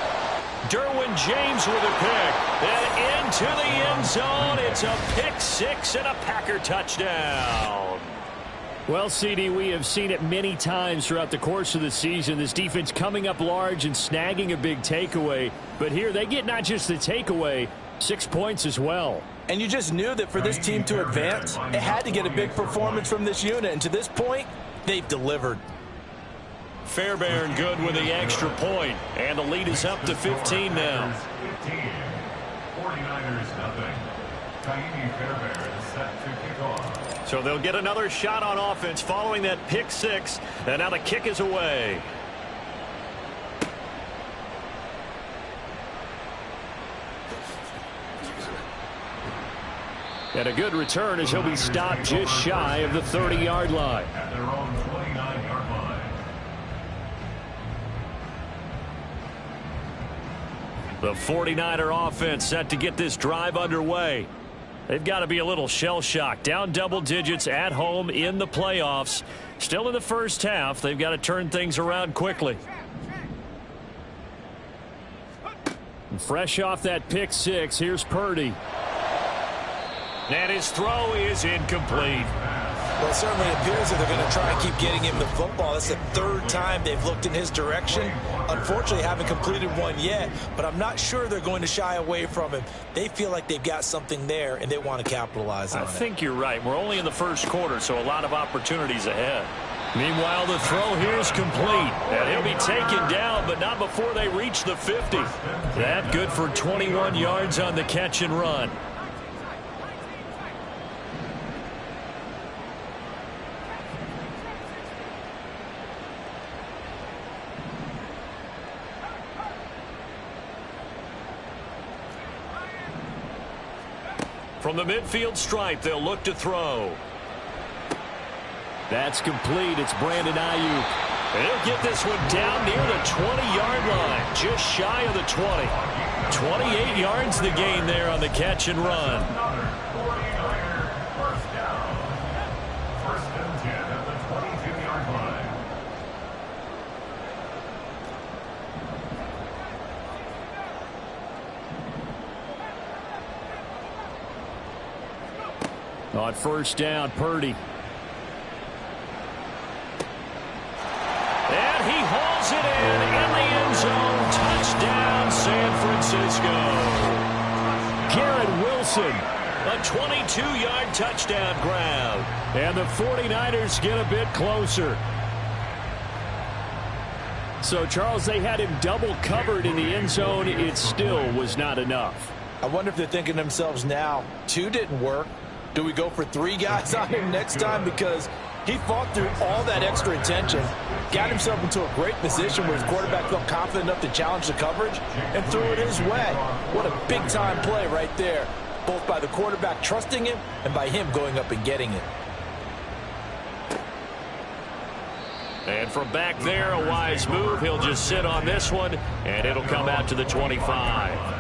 Derwin James with a pick. And into the end zone. It's a pick six and a Packer touchdown. Well, CD, we have seen it many times throughout the course of the season. This defense coming up large and snagging a big takeaway. But here they get not just the takeaway, 6 points as well. And you just knew that for this team to advance, it had to get a big performance from this unit. And to this point, they've delivered. Fairbairn good with the extra point. And the lead is up to 15 now. 15. 49ers nothing. Taimi Fairbairn is set to kick off. So they'll get another shot on offense following that pick six. And now the kick is away. And a good return as he'll be stopped just shy of the 30-yard line. At their own 29-yard line. The 49er offense set to get this drive underway. They've got to be a little shell-shocked. Down double digits at home in the playoffs. Still in the first half. They've got to turn things around quickly. And fresh off that pick six, here's Purdy. And his throw is incomplete. Well, it certainly appears that they're going to try and keep getting him the football. That's the 3rd time they've looked in his direction. Unfortunately, haven't completed one yet, but I'm not sure they're going to shy away from him. They feel like they've got something there, and they want to capitalize on it. I think you're right. We're only in the first quarter, so a lot of opportunities ahead. Meanwhile, the throw here is complete. And he'll be taken down, but not before they reach the 50. That good for 21 yards on the catch and run. From the midfield stripe, they'll look to throw. That's complete. It's Brandon Ayuk. And he'll get this one down near the 20-yard line, just shy of the 20. 28 yards the gain there on the catch and run. Another 49er first down. 1st and 10 at the 22-yard line. On first down, Purdy. And he hauls it in the end zone. Touchdown, San Francisco. Garrett Wilson. A 22-yard touchdown grab. And the 49ers get a bit closer. So, Charles, they had him double covered in the end zone. It still was not enough. I wonder if they're thinking to themselves now, 2 didn't work. Do we go for 3 guys on him next time? Because he fought through all that extra attention, got himself into a great position where his quarterback felt confident enough to challenge the coverage and threw it his way. What a big-time play right there, both by the quarterback trusting him and by him going up and getting it. And from back there, a wise move. He'll just sit on this one, and it'll come out to the 25.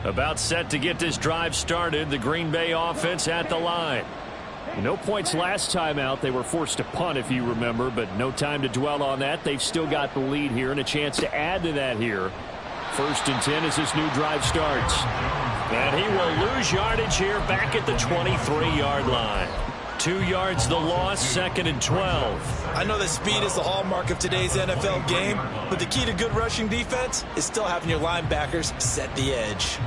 About set to get this drive started. The Green Bay offense at the line. No points last time out. They were forced to punt, if you remember, but no time to dwell on that. They've still got the lead here and a chance to add to that here. 1st and 10 as this new drive starts. And he will lose yardage here back at the 23-yard line. 2 yards the loss, 2nd and 12. I know that speed is the hallmark of today's NFL game, but the key to good rushing defense is still having your linebackers set the edge.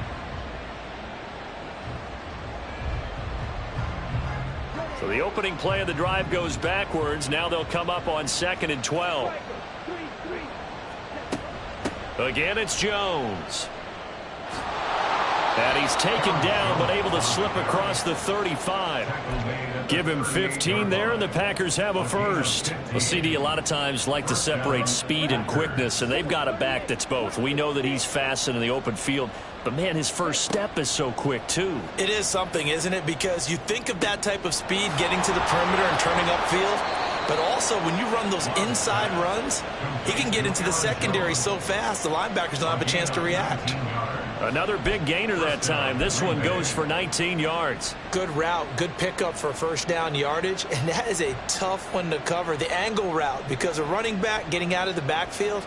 So the opening play of the drive goes backwards. Now they'll come up on 2nd and 12. Again, it's Jones. And he's taken down, but able to slip across the 35. Give him 15 there, and the Packers have a first. Well, CD, a lot of times like to separate speed and quickness, and they've got a back that's both. We know that he's fast in the open field, but, man, his first step is so quick, too. It is something, isn't it? Because you think of that type of speed getting to the perimeter and turning upfield, but also when you run those inside runs, he can get into the secondary so fast the linebackers don't have a chance to react. Another big gainer that time. This one goes for 19 yards. Good route, good pickup for first down yardage, and that is a tough one to cover, the angle route, because a running back getting out of the backfield,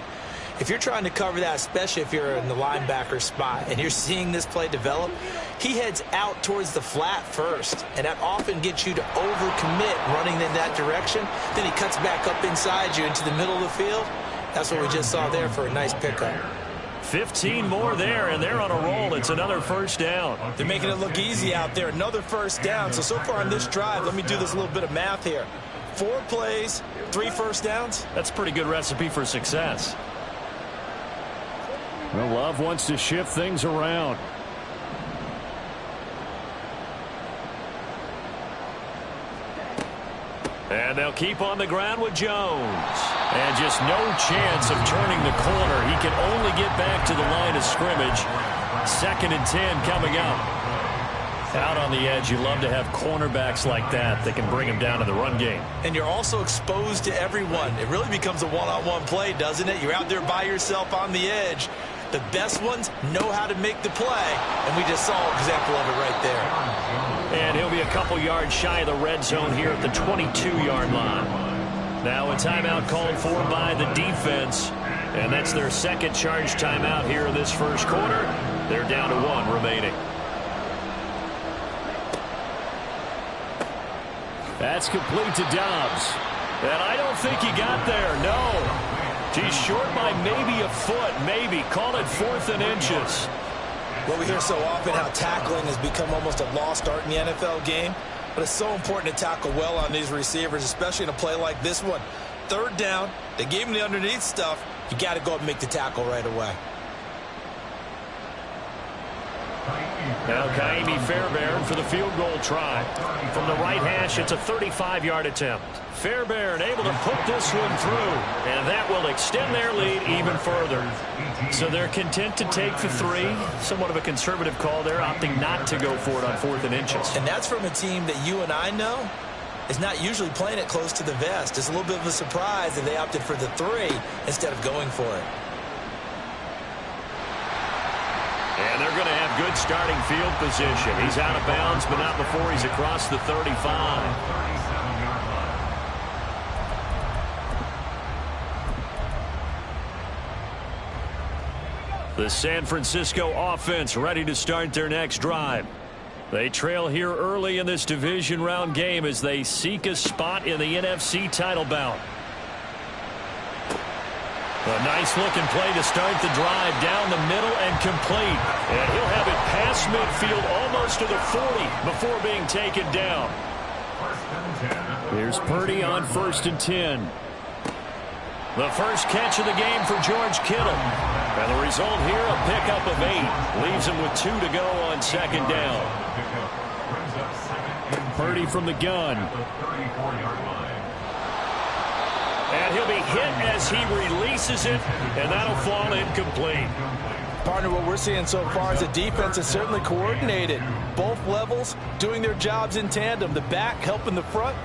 if you're trying to cover that, especially if you're in the linebacker spot and you're seeing this play develop, he heads out towards the flat first, and that often gets you to overcommit running in that direction. Then he cuts back up inside you into the middle of the field. That's what we just saw there for a nice pickup. 15 more there, and they're on a roll. It's another first down. They're making it look easy out there. Another first down. So far on this drive, let me do this little bit of math here. 4 plays, 3 first downs. That's a pretty good recipe for success. Well, Love wants to shift things around. And they'll keep on the ground with Jones. And just no chance of turning the corner. He can only get back to the line of scrimmage. 2nd and 10 coming up. Out on the edge, you love to have cornerbacks like that can bring him down to the run game. And you're also exposed to everyone. It really becomes a one-on-one play, doesn't it? You're out there by yourself on the edge. The best ones know how to make the play, and we just saw an example of it right there. And he'll be a couple yards shy of the red zone here at the 22-yard line. Now a timeout called for by the defense, and that's their second charge timeout here in this first quarter. They're down to 1 remaining. That's complete to Dobbs. And I don't think he got there, no. He's short by maybe a foot, maybe. Call it 4th and inches. Well, we hear so often how tackling has become almost a lost art in the NFL game. But it's so important to tackle well on these receivers, especially in a play like this one. 3rd down, they gave him the underneath stuff. You got to go up and make the tackle right away. Now Kaimi Fairbairn for the field goal try. From the right hash, it's a 35-yard attempt. Fairbairn able to put this one through, and that will extend their lead even further. So they're content to take the 3. Somewhat of a conservative call there, opting not to go for it on 4th and inches. And that's from a team that you and I know is not usually playing it close to the vest. It's a little bit of a surprise that they opted for the 3 instead of going for it. And they're going to have good starting field position. He's out of bounds, but not before he's across the 35. The San Francisco offense ready to start their next drive. They trail here early in this division round game as they seek a spot in the NFC title bout. A nice-looking play to start the drive down the middle and complete. And he'll have it past midfield almost to the 40 before being taken down. Here's Purdy on 1st and 10. The first catch of the game for George Kittle. And the result here, a pickup of 8. Leaves him with 2 to go on 2nd down. Purdy from the gun. And he'll be hit as he releases it, and that'll fall incomplete. Partner, what we're seeing so far is the defense is certainly coordinated. Both levels doing their jobs in tandem. The back helping the front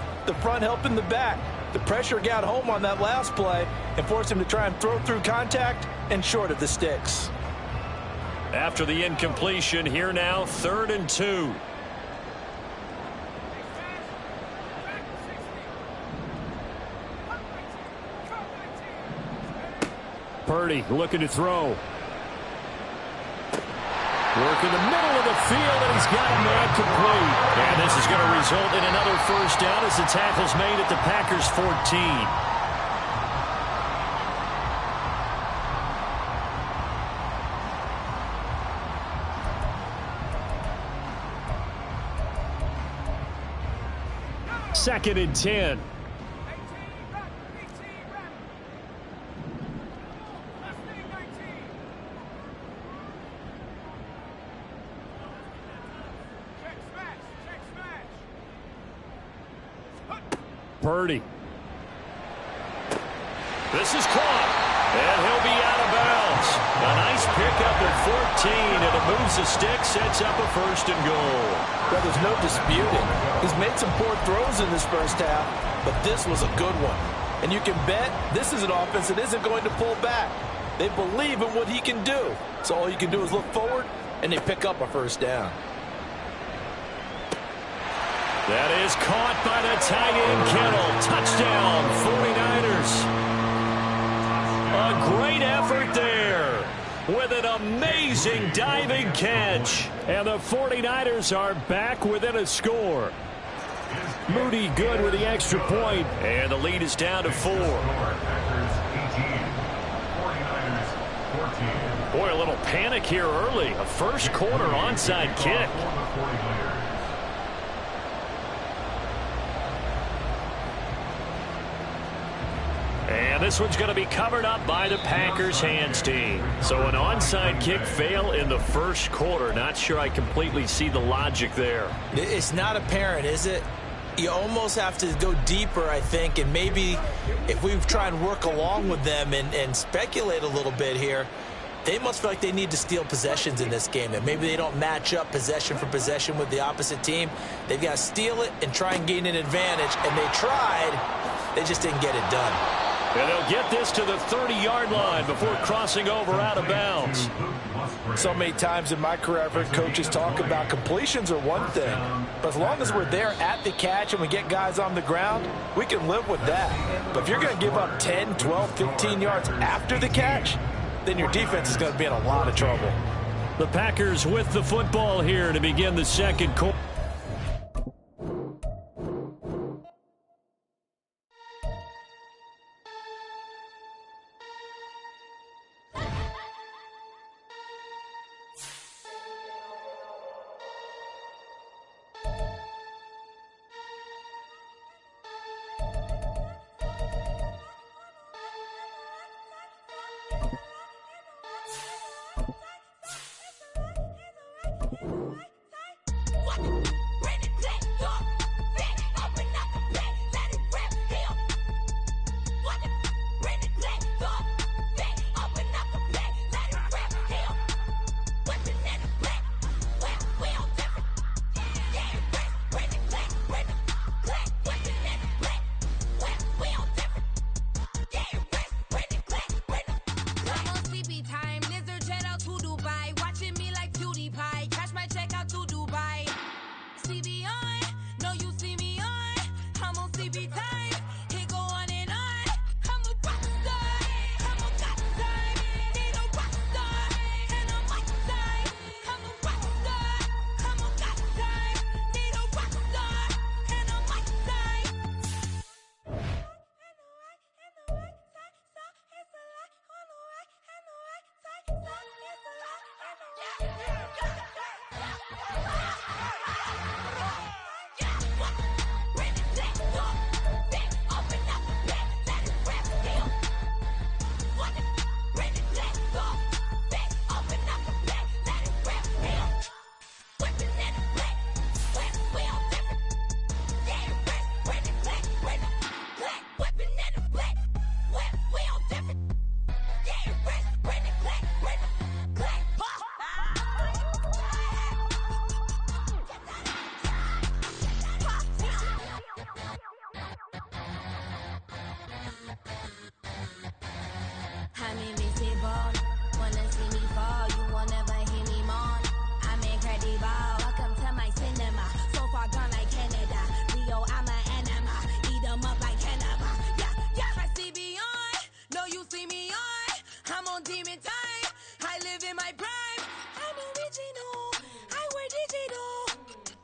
helping the back. The pressure got home on that last play and forced him to try and throw through contact and short of the sticks. After the incompletion, here now, 3rd and 2. Purdy looking to throw. Work in the middle of the field, and he's got a man complete. And this is going to result in another first down as the tackle's made at the Packers' 14. Second and 10. Purdy. This is caught, and he'll be out of bounds. A nice pickup at 14, and it moves the stick, sets up a 1st and goal. Well, there's no disputing. He's made some poor throws in this first half, but this was a good one. And you can bet this is an offense that isn't going to pull back. They believe in what he can do. So all you can do is look forward, and they pick up a first down. That is caught by the tight end, Kittle. Touchdown, 49ers. A great effort there with an amazing diving catch. And the 49ers are back within a score. Moody good with the extra point. And the lead is down to 4. Boy, a little panic here early. A first quarter onside kick. And this one's going to be covered up by the Packers hands team. So an onside kick fail in the first quarter. Not sure I completely see the logic there. It's not apparent, is it? You almost have to go deeper, I think, and maybe if we try and work along with them and speculate a little bit here, they must feel like they need to steal possessions in this game, and maybe they don't match up possession for possession with the opposite team. They've got to steal it and try and gain an advantage, and they tried. They just didn't get it done. And they'll get this to the 30-yard line before crossing over out of bounds. So many times in my career, I've heard coaches talk about completions are one thing. But as long as we're there at the catch and we get guys on the ground, we can live with that. But if you're going to give up 10, 12, 15 yards after the catch, then your defense is going to be in a lot of trouble. The Packers with the football here to begin the second quarter.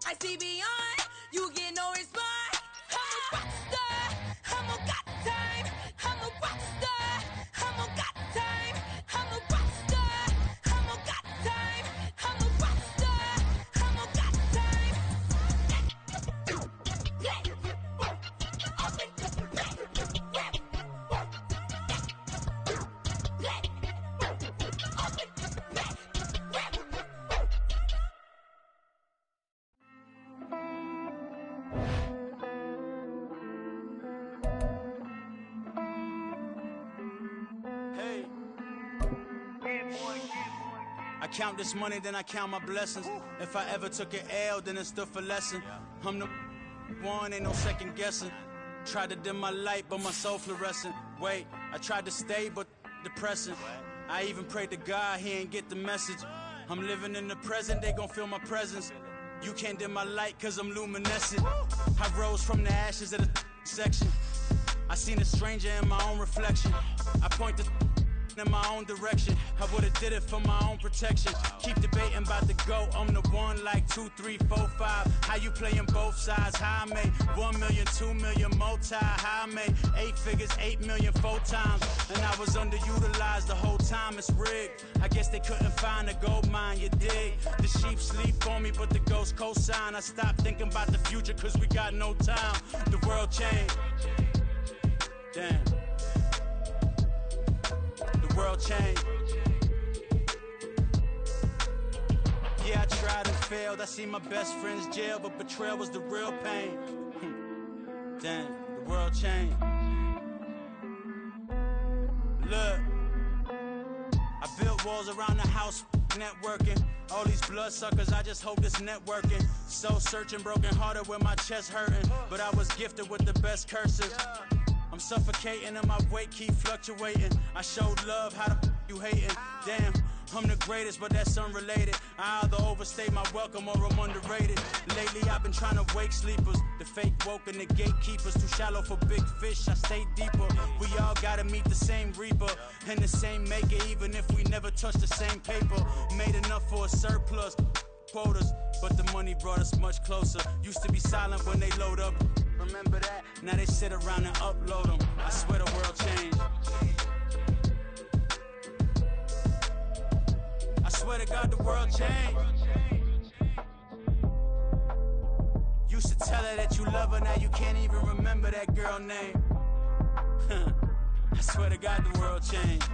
I see beyond, you get no response. I'm a rock star, I'm a got time. I'm a rock star, I'm a got time. I'm a rock star, I'm a got time. I'm a rock star, I'm a got time. I count this money, then I count my blessings. If I ever took an L, then it stood for lesson. I'm the one, ain't no second guessing. Tried to dim my light, but my soul fluorescent. Wait, I tried to stay, but depressing. I even prayed to God, he ain't get the message. I'm living in the present, they gon' feel my presence. You can't dim my light, cause I'm luminescent. I rose from the ashes of the section. I seen a stranger in my own reflection. I point the in my own direction. I would've did it for my own protection. Keep debating about the GOAT. I'm the one like 2, 3, 4, 5. How you playing both sides? How I made 1 million, 2 million, multi. How I made 8 figures, 8 million, 4 times. And I was underutilized the whole time. It's rigged. I guess they couldn't find a gold mine, you dig? The sheep sleep on me, but the ghost cosign. I stopped thinking about the future, cause we got no time. The world changed. Damn. The world changed. Yeah, I tried and failed. I seen my best friends jail, but betrayal was the real pain. Damn, the world changed. Look, I built walls around the house, networking. All these bloodsuckers, I just hope this networking. Soul searching, broken hearted with my chest hurting. But I was gifted with the best curses. I'm suffocating and my weight keep fluctuating. I showed love, how the you hating? Damn, I'm the greatest, but that's unrelated. I either overstay my welcome or I'm underrated. Lately I've been trying to wake sleepers. The fake woke and the gatekeepers. Too shallow for big fish, I stay deeper. We all gotta meet the same reaper and the same maker, even if we never touch the same paper. Made enough for a surplus quotas, but the money brought us much closer. Used to be silent when they load up. Remember that? Now they sit around and upload them. I swear the world changed. I swear to God the world changed. Used to tell her that you love her, now you can't even remember that girl name. I swear to God the world changed.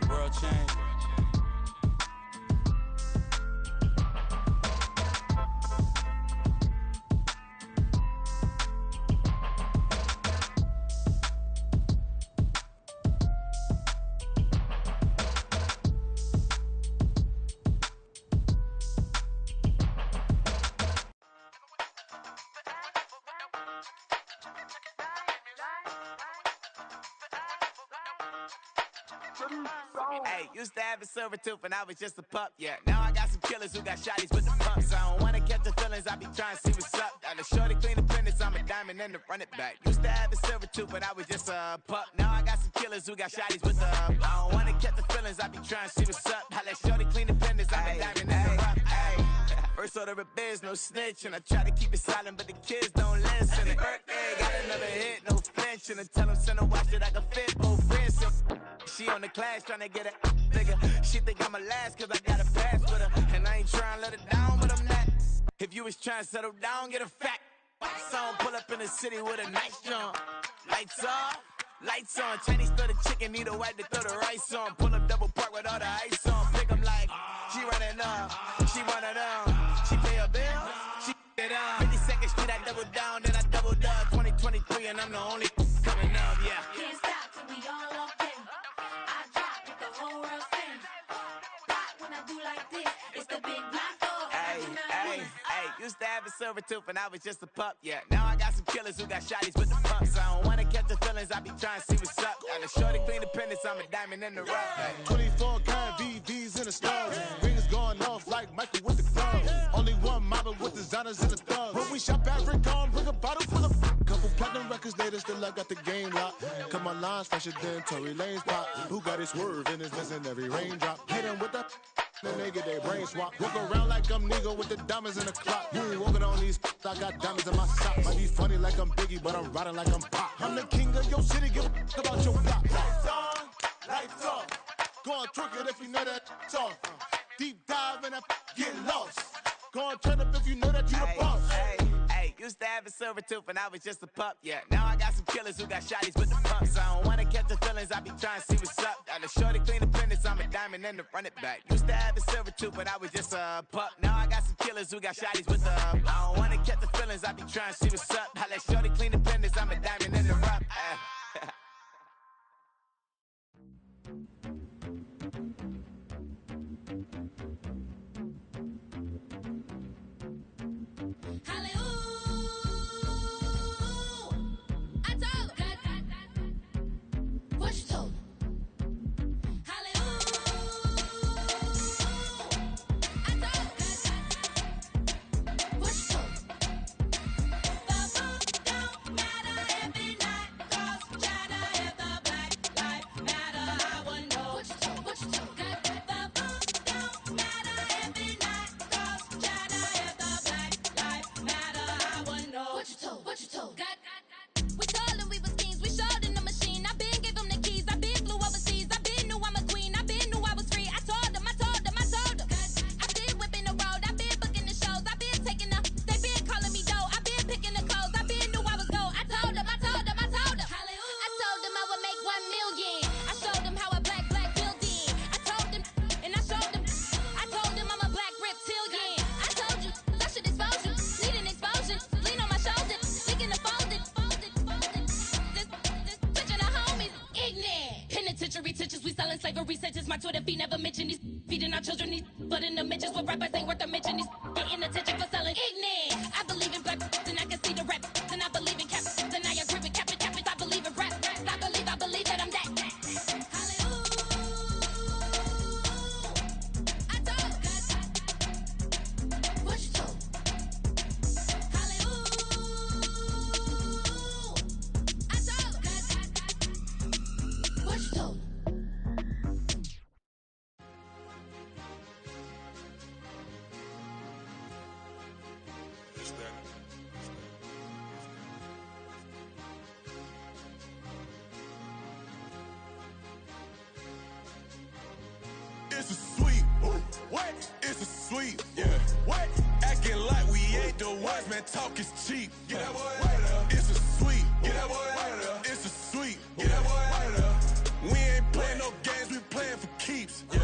The world changed. Hey, used to have a silver tooth when I was just a pup, yeah. Now I got some killers who got shotties with the pumps. I don't wanna catch the feelings, I be trying to see what's up. Got a shorty clean the fitness, I'm a diamond and to run it back. Used to have a silver tooth when I was just a pup. Now I got some killers who got shotties with the I don't wanna catch the feelings, I be trying to see what's up. I let shorty clean the fitness, I'm a diamond and to run. First order of biz, no snitch, and I try to keep it silent, but the kids don't listen. Birthday, got another hit, no flinch, and I tell them send a watch that I can fit both wrists. She on the class trying to get it bigger. She think I'm a last cause I got a pass with her, and I ain't trying to let it down, but I'm not. If you was trying to settle down, get a fact. Song pull up in the city with a nice jump. Lights off, lights on. Chinese throw the chicken, need a wipe to throw the rice on. Pull up double park with all the ice on. Pick 'em like she running up, she one of them. She pay her bill, she it up. 52nd Street, I double down, then I doubled up. 2023, and I'm the only coming up, yeah. Can't stop till we all locked in. I drop with the whole world sing. Rock when I do like this, it's the big black dog. Hey, used to have a silver tooth when I was just a pup, yeah. Now I got some killers who got shotties with the pumps. I don't wanna catch the feelings, I be trying to see what's up. Got a shorty clean the pendants, I'm a diamond in the rough. 24 kind VVs in the stars. Rings going off like Michael with the clubs. Only one mobbing with designers in the thugs. When we shop at Rick on, bring a bottle full of couple platinum records later, still I got the game locked. Cause my lines fresher than Tory Lane's pop. Who got his swerve and is missing every raindrop. Hit him with the and they get their brain swap. Walk around like I'm nigga with the diamonds in the clock. You ain't walking on these, I got diamonds in my sock. Might be funny like I'm Biggie, but I'm riding like I'm Pop. I'm the king of your city, give a about your block. Lights on, lights off. Go on, twerk it if you know that off. Deep dive and get lost. Go on, turn up if you know that you the boss. Hey, used to have a silver tooth when I was just a pup, yeah. Now I got some killers who got shotties with the pumps. I don't wanna catch the feelings, I be trying to see what's up. Got a shorty clean the pendants, I'm a diamond and to run it back. Used to have a silver tooth when I was just a pup. Now I got some killers who got shotties with the I don't wanna catch the feelings, I be trying to see what's up. I let shorty clean the pendants, I'm a diamond and to run. It's a sweep. What? It's a sweep. Yeah. What? Acting like we ain't the ones, man. Talk is cheap. Get that boy right up. It's a sweep. Get that boy right up. It's a sweep. Get that boy right up. We ain't playing no games, we playing for keeps. Yeah.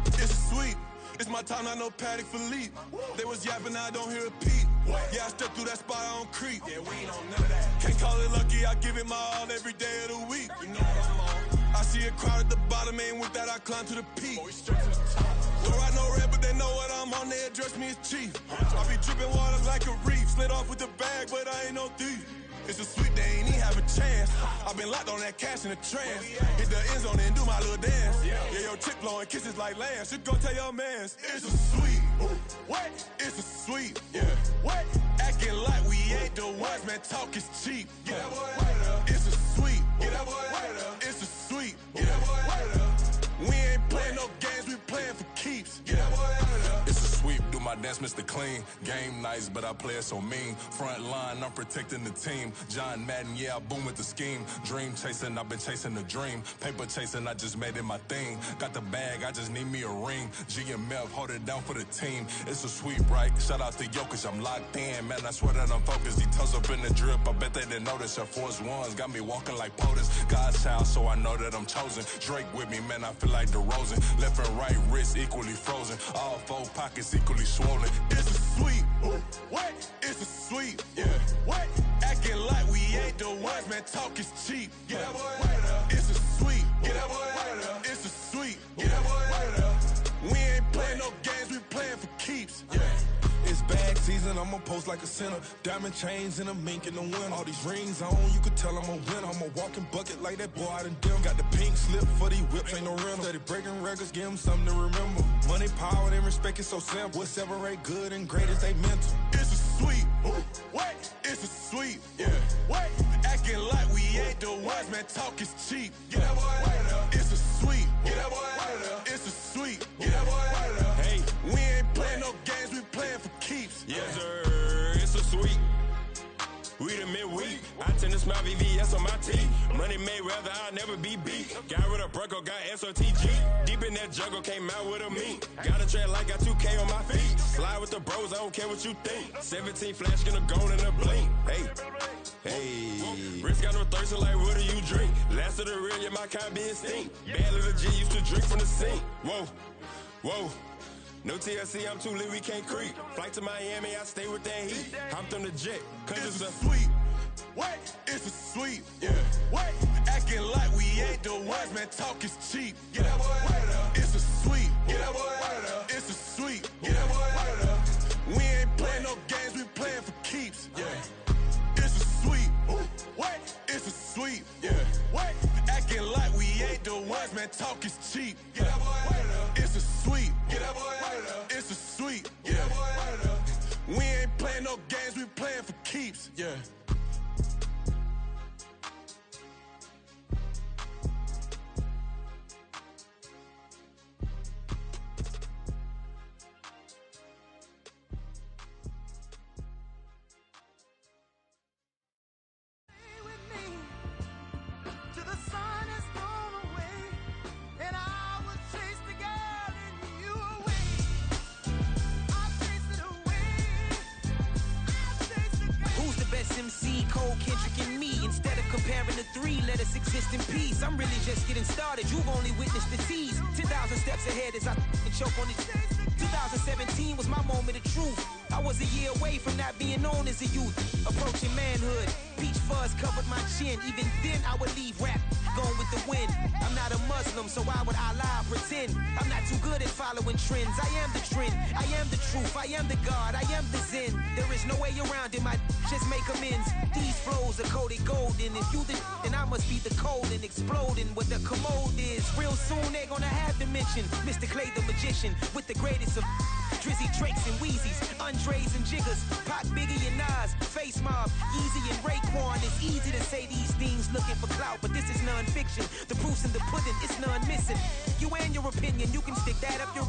It's a sweep. It's my time, not no Paddock Philippe. They was yapping, I don't hear a peep. Yeah, I step through that spot, I don't creep. Yeah, we ain't on none of that. Can't call it lucky, I give it my all every day of the week. You know what I'm on. I see a crowd at the bottom, ain't with that, I climb to the peak. Don't ride no red, but they know what I'm on, they address me as chief. I be dripping water like a reef, slid off with the bag, but I ain't no thief. It's a sweep, they ain't even have a chance. I been locked on that cash in a trance. Hit the end zone and do my little dance. Yeah, your chick blowing kisses like Lance. You go tell your mans. It's a sweep. What? It's a sweep. Yeah. What? Acting like we ain't the ones, man. Talk is cheap. Get that boy right up. It's a sweep. Get that boy right up. It's a sweep. Get that boy right up. We ain't playing no games, we playing for keeps. Get that boy right up. It's a sweep, do my dance, Mr. Clean. Game nice, but I play it so mean. Front line, I'm protecting the team. John Madden, yeah, I boom with the scheme. Dream chasing, I've been chasing the dream. Paper chasing, I just made it my thing. Got the bag, I just need me a ring. GMF, hold it down for the team. It's a sweep, right? Shout out to Jokic, I'm locked in. Man, I swear that I'm focused. He toes up in the drip, I bet they didn't notice. Air Force Ones got me walking like POTUS. God's child, so I know that I'm chosen. Drake with me, man, I feel like DeRozan. Left and right wrist equally frozen. All four pockets equally swollen. It's a sweep. What? It's a sweep. Yeah. What? Acting like we ain't the ones, man. Talk is cheap. Get that boy right up. It's a sweep. Get that boy right up. It's a sweep. Get that boy right up. We ain't playing no games, we playing for keeps. Yeah. It's bag season, I'ma post like a sinner. Diamond chains and a mink in the wind. All these rings on, you could tell I'm a winner. I'm a walking bucket like that boy out in dim. Got the pink slip for these whips, ain't no rental. Steady breaking records, give them something to remember. Money, power, and respect is so simple. What separate good and great is they mental. It's a sweep. What? It's a sweep. Yeah. What? Acting like we ain't the ones, man. Talk is cheap. Get that boy right up. It's a sweep. Get that boy right up. It's a sweep. Get that boy out of there. Hey, we ain't playing no games, we playing for keeps. Yes, sir. It's a sweep. We the midweek. I tend to smile VVS on my teeth. Money made rather I'll never be beat. Got rid of Bronco, got SOTG. Deep in that jungle, came out with a meat. Got a tread like got 2K on my feet. Slide with the bros, I don't care what you think. 17 flash, gonna go in a blink. Hey, Rich got no thirst, like what do you drink? Last of the real, yeah, my kind be extinct. Bad little G used to drink from the sink. Whoa, whoa. No TLC, I'm too lit, we can't creep. Flight to Miami, I stay with that heat. Hopped on the jet, cause It's it's a a sweep. What? It's a sweep. Yeah. What? Acting like we ain't the ones, man. Talk is cheap. Get that boy out of there. It's a sweep. Get that boy out of there. It's a sweep. Get that boy out of there. We ain't playing no games, we playing for keeps. Yeah. It's a sweep. What? It's a sweep. Yeah. What? Acting like we ain't the ones, man. Talk is cheap. Get that boy out of there. It's a sweep. Get that boy out of there. It's a sweep. Get that boy out of there. We ain't playing no games, we playing for keeps. Yeah. MC, Cole, Kendrick, and me. Instead of comparing the three, let us exist in peace. I'm really just getting started. You've only witnessed the tease. 10,000 steps ahead as I choke on it. 2017 was my moment of truth. I was a year away from not being known as a youth. Approaching manhood. Peach fuzz covered my chin. Even then, I would leave rap going with the wind. I'm not a Muslim, so why would I lie or pretend? I'm not too good at following trends. I am the trend. I am the truth. I am the God. I am the Zen. There is no way around it. My just make amends. These flows are coated golden. If you the then I must be the cold and exploding what the commode is. Real soon they're gonna have to mention Mr. Clay the magician with the greatest of Drizzy, Drakes, and Wheezies, Andres and Jiggers, Pac, Biggie, and Nas, Face Mob, Easy and Raekwon. It's easy to say these things looking for clout, but this is non-fiction. The proof's in the pudding, it's none missing. You and your opinion, you can stick that up your...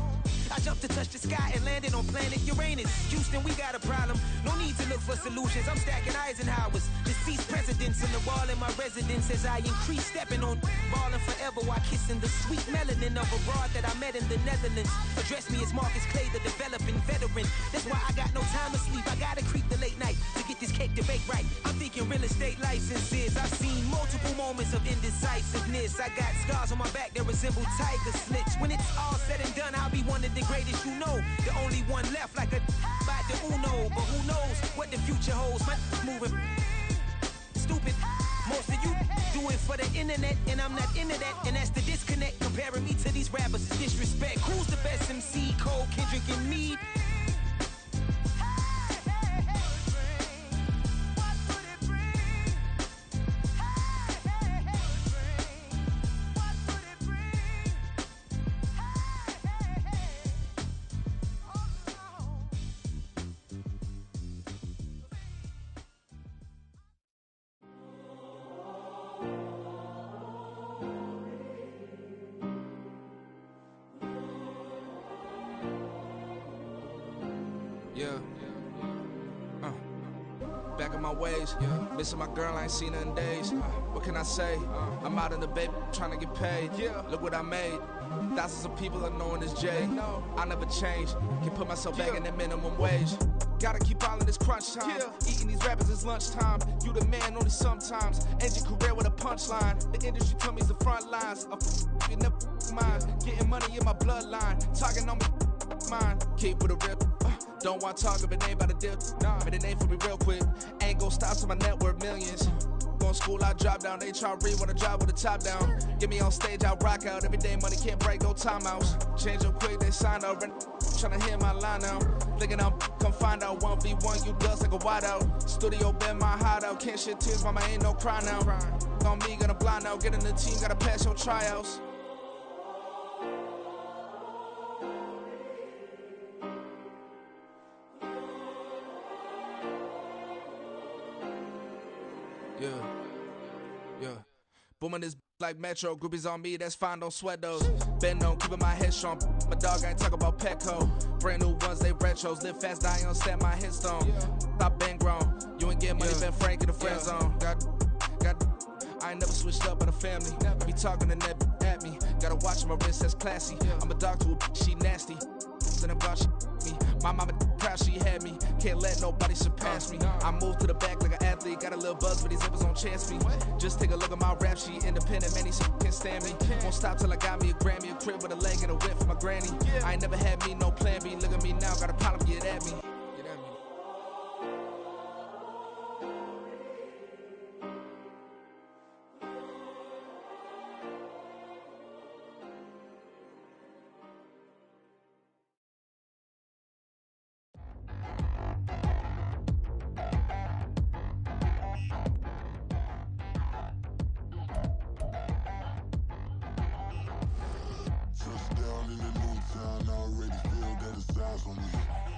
I jumped to touch the sky and landed on planet Uranus. Houston, we got a problem. No need to look for solutions. I'm stacking Eisenhowers. Deceased presidents in the wall in my residence as I increase stepping on ballin' forever while kissing the sweet melanin of a broad that I met in the Netherlands. Address me as Marcus Clay, the developing veteran. That's why I got no time to sleep. I gotta creep the late night to get this cake to bake right. I'm thinking real estate licenses. I've seen multiple moments of indecisiveness. I got scars on my back that resemble tiger slits. When it's all said and done, I'll be one of the greatest you know. The only one left like a by the Uno. But who knows what the future holds. My moving stupid. Most of you do it for the internet, and I'm not into that. And that's the disconnect. Comparing me to these rappers is disrespect. Who's the best MC? Cole, Kendrick, and me? Yeah. Back in my ways. Missing my girl, I ain't seen her in days. What can I say? I'm out in the baby trying to get paid. Look what I made. Thousands of people are knowing as Jay. I never change. Can put myself back in the minimum wage. Gotta keep all in this crunch time. Eating these rappers is lunchtime. You the man only sometimes. End your career with a punchline. The industry told me it's the front lines. You never mind. Getting money in my bloodline. Talking on me mine. Keep with a real. Don't want to talk if it ain't about a deal. But it ain't for me real quick. Ain't gon' stop till my net worth millions. Going school, I drop down. They try to read when I drop with the top down. Get me on stage, I rock out. Every day money can't break, no timeouts. Change up quick, they sign up. Tryna hear my line out. Thinking I'm come find out 1v1, you dust like a wideout. Studio been my hideout. Can't shed tears, mama ain't no cry now. On me, gonna blind out. Get in the team, gotta pass your tryouts. Yeah. Booming this like Metro, groupies on me, that's fine, don't sweat those. Been on, keeping my head strong. My dog ain't talk about Petco. Brand new ones, they retros. Live fast, die on stand my headstone. Stop been grown. You ain't get money, been Frank in the friend zone. I ain't never switched up on the family. Be talking to that at me. Gotta watch my wrist, that's classy. I'm a dog to a she nasty. Then about she me. My mama proud she had me. Can't let nobody surpass me. I moved to the back like an athlete. Got a little buzz, but these zippers on chance me. Just take a look at my rap sheet. Independent, man, these can't stand me. Won't stop till I got me a Grammy, a crib with a leg and a whip for my granny. I ain't never had me no plan B. Look at me now, got a problem, get at me. Touchdown in the new town, I already feel that it's eyes on me.